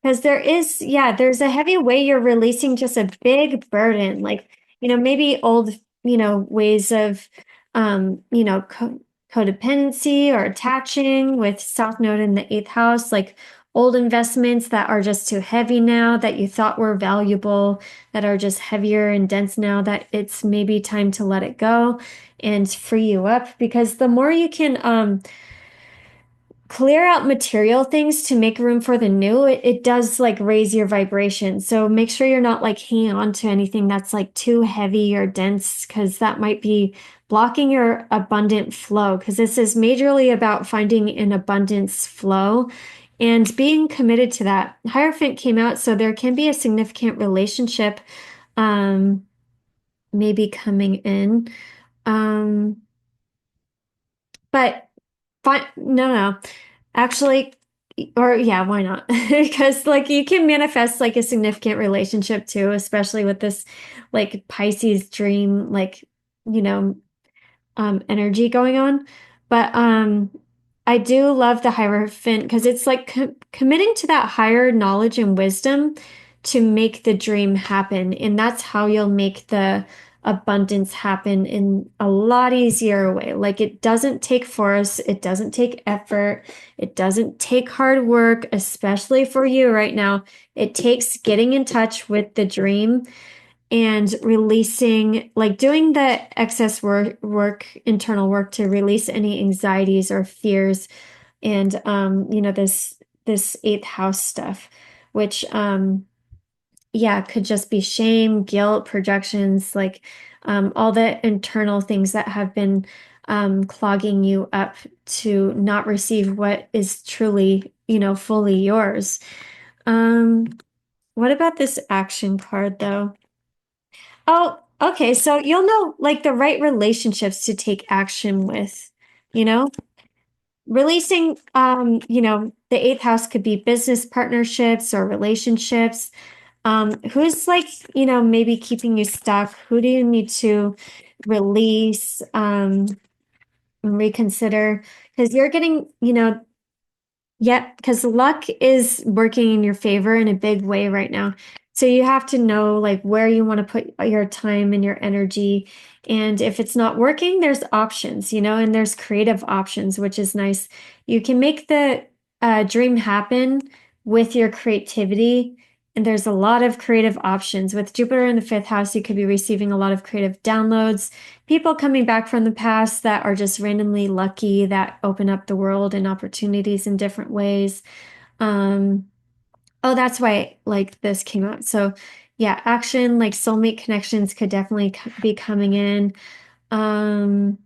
Because there is, yeah, there's a heavy way you're releasing just a big burden, like, maybe old, ways of, codependency or attaching with South Node in the eighth house, like old investments that are just too heavy now that you thought were valuable, that are just heavier and dense now that it's maybe time to let it go and free you up. Because the more you can, clear out material things to make room for the new, it does like raise your vibration. So make sure you're not like hanging on to anything that's like too heavy or dense, because that might be blocking your abundant flow. Because this is majorly about finding an abundance flow and being committed to that. Hierophant came out, so there can be a significant relationship um maybe coming in. Um but fine, no. Actually, or yeah, why not? Because like you can manifest like a significant relationship too, especially with this like Pisces dream, like, you know, energy going on. But I do love the Hierophant because it's like committing to that higher knowledge and wisdom to make the dream happen. And that's how you'll make the abundance happen in a lot easier way. Like it doesn't take force, it doesn't take effort, it doesn't take hard work, especially for you right now. It takes getting in touch with the dream and releasing, like doing the excess internal work to release any anxieties or fears and this eighth house stuff, which yeah, could just be shame, guilt, projections, like all the internal things that have been clogging you up to not receive what is truly, fully yours. Um, what about this action card though? Oh, okay. So you'll know like the right relationships to take action with, you know, releasing, the eighth house could be business partnerships or relationships. Who's like, maybe keeping you stuck? Who do you need to release, reconsider? Because you're getting, yep, because luck is working in your favor in a big way right now. So you have to know like where you want to put your time and your energy. And if it's not working, there's options, and there's creative options, which is nice. You can make the dream happen with your creativity. And there's a lot of creative options. With Jupiter in the fifth house, you could be receiving a lot of creative downloads, people coming back from the past that are just randomly lucky that open up the world and opportunities in different ways. Um, oh, that's why like this came out. So yeah, action, like soulmate connections could definitely be coming in. Um,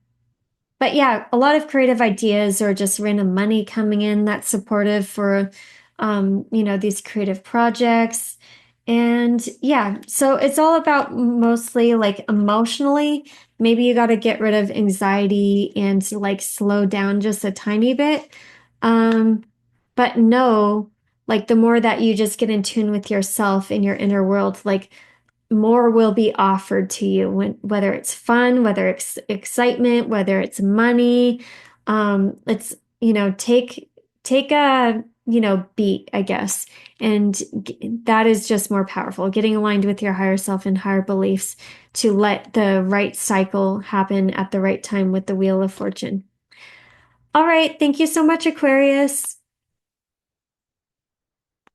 but yeah, a lot of creative ideas or just random money coming in that's supportive for, these creative projects. And yeah, so it's all about mostly like emotionally. Maybe you got to get rid of anxiety and like slow down just a tiny bit. Um, but no, like the more that you just get in tune with yourself and your inner world, like more will be offered to you whether it's fun, whether it's excitement, whether it's money. It's, take a, beat, I guess. And that is just more powerful, getting aligned with your higher self and higher beliefs to let the right cycle happen at the right time with the Wheel of Fortune. All right. Thank you so much, Aquarius.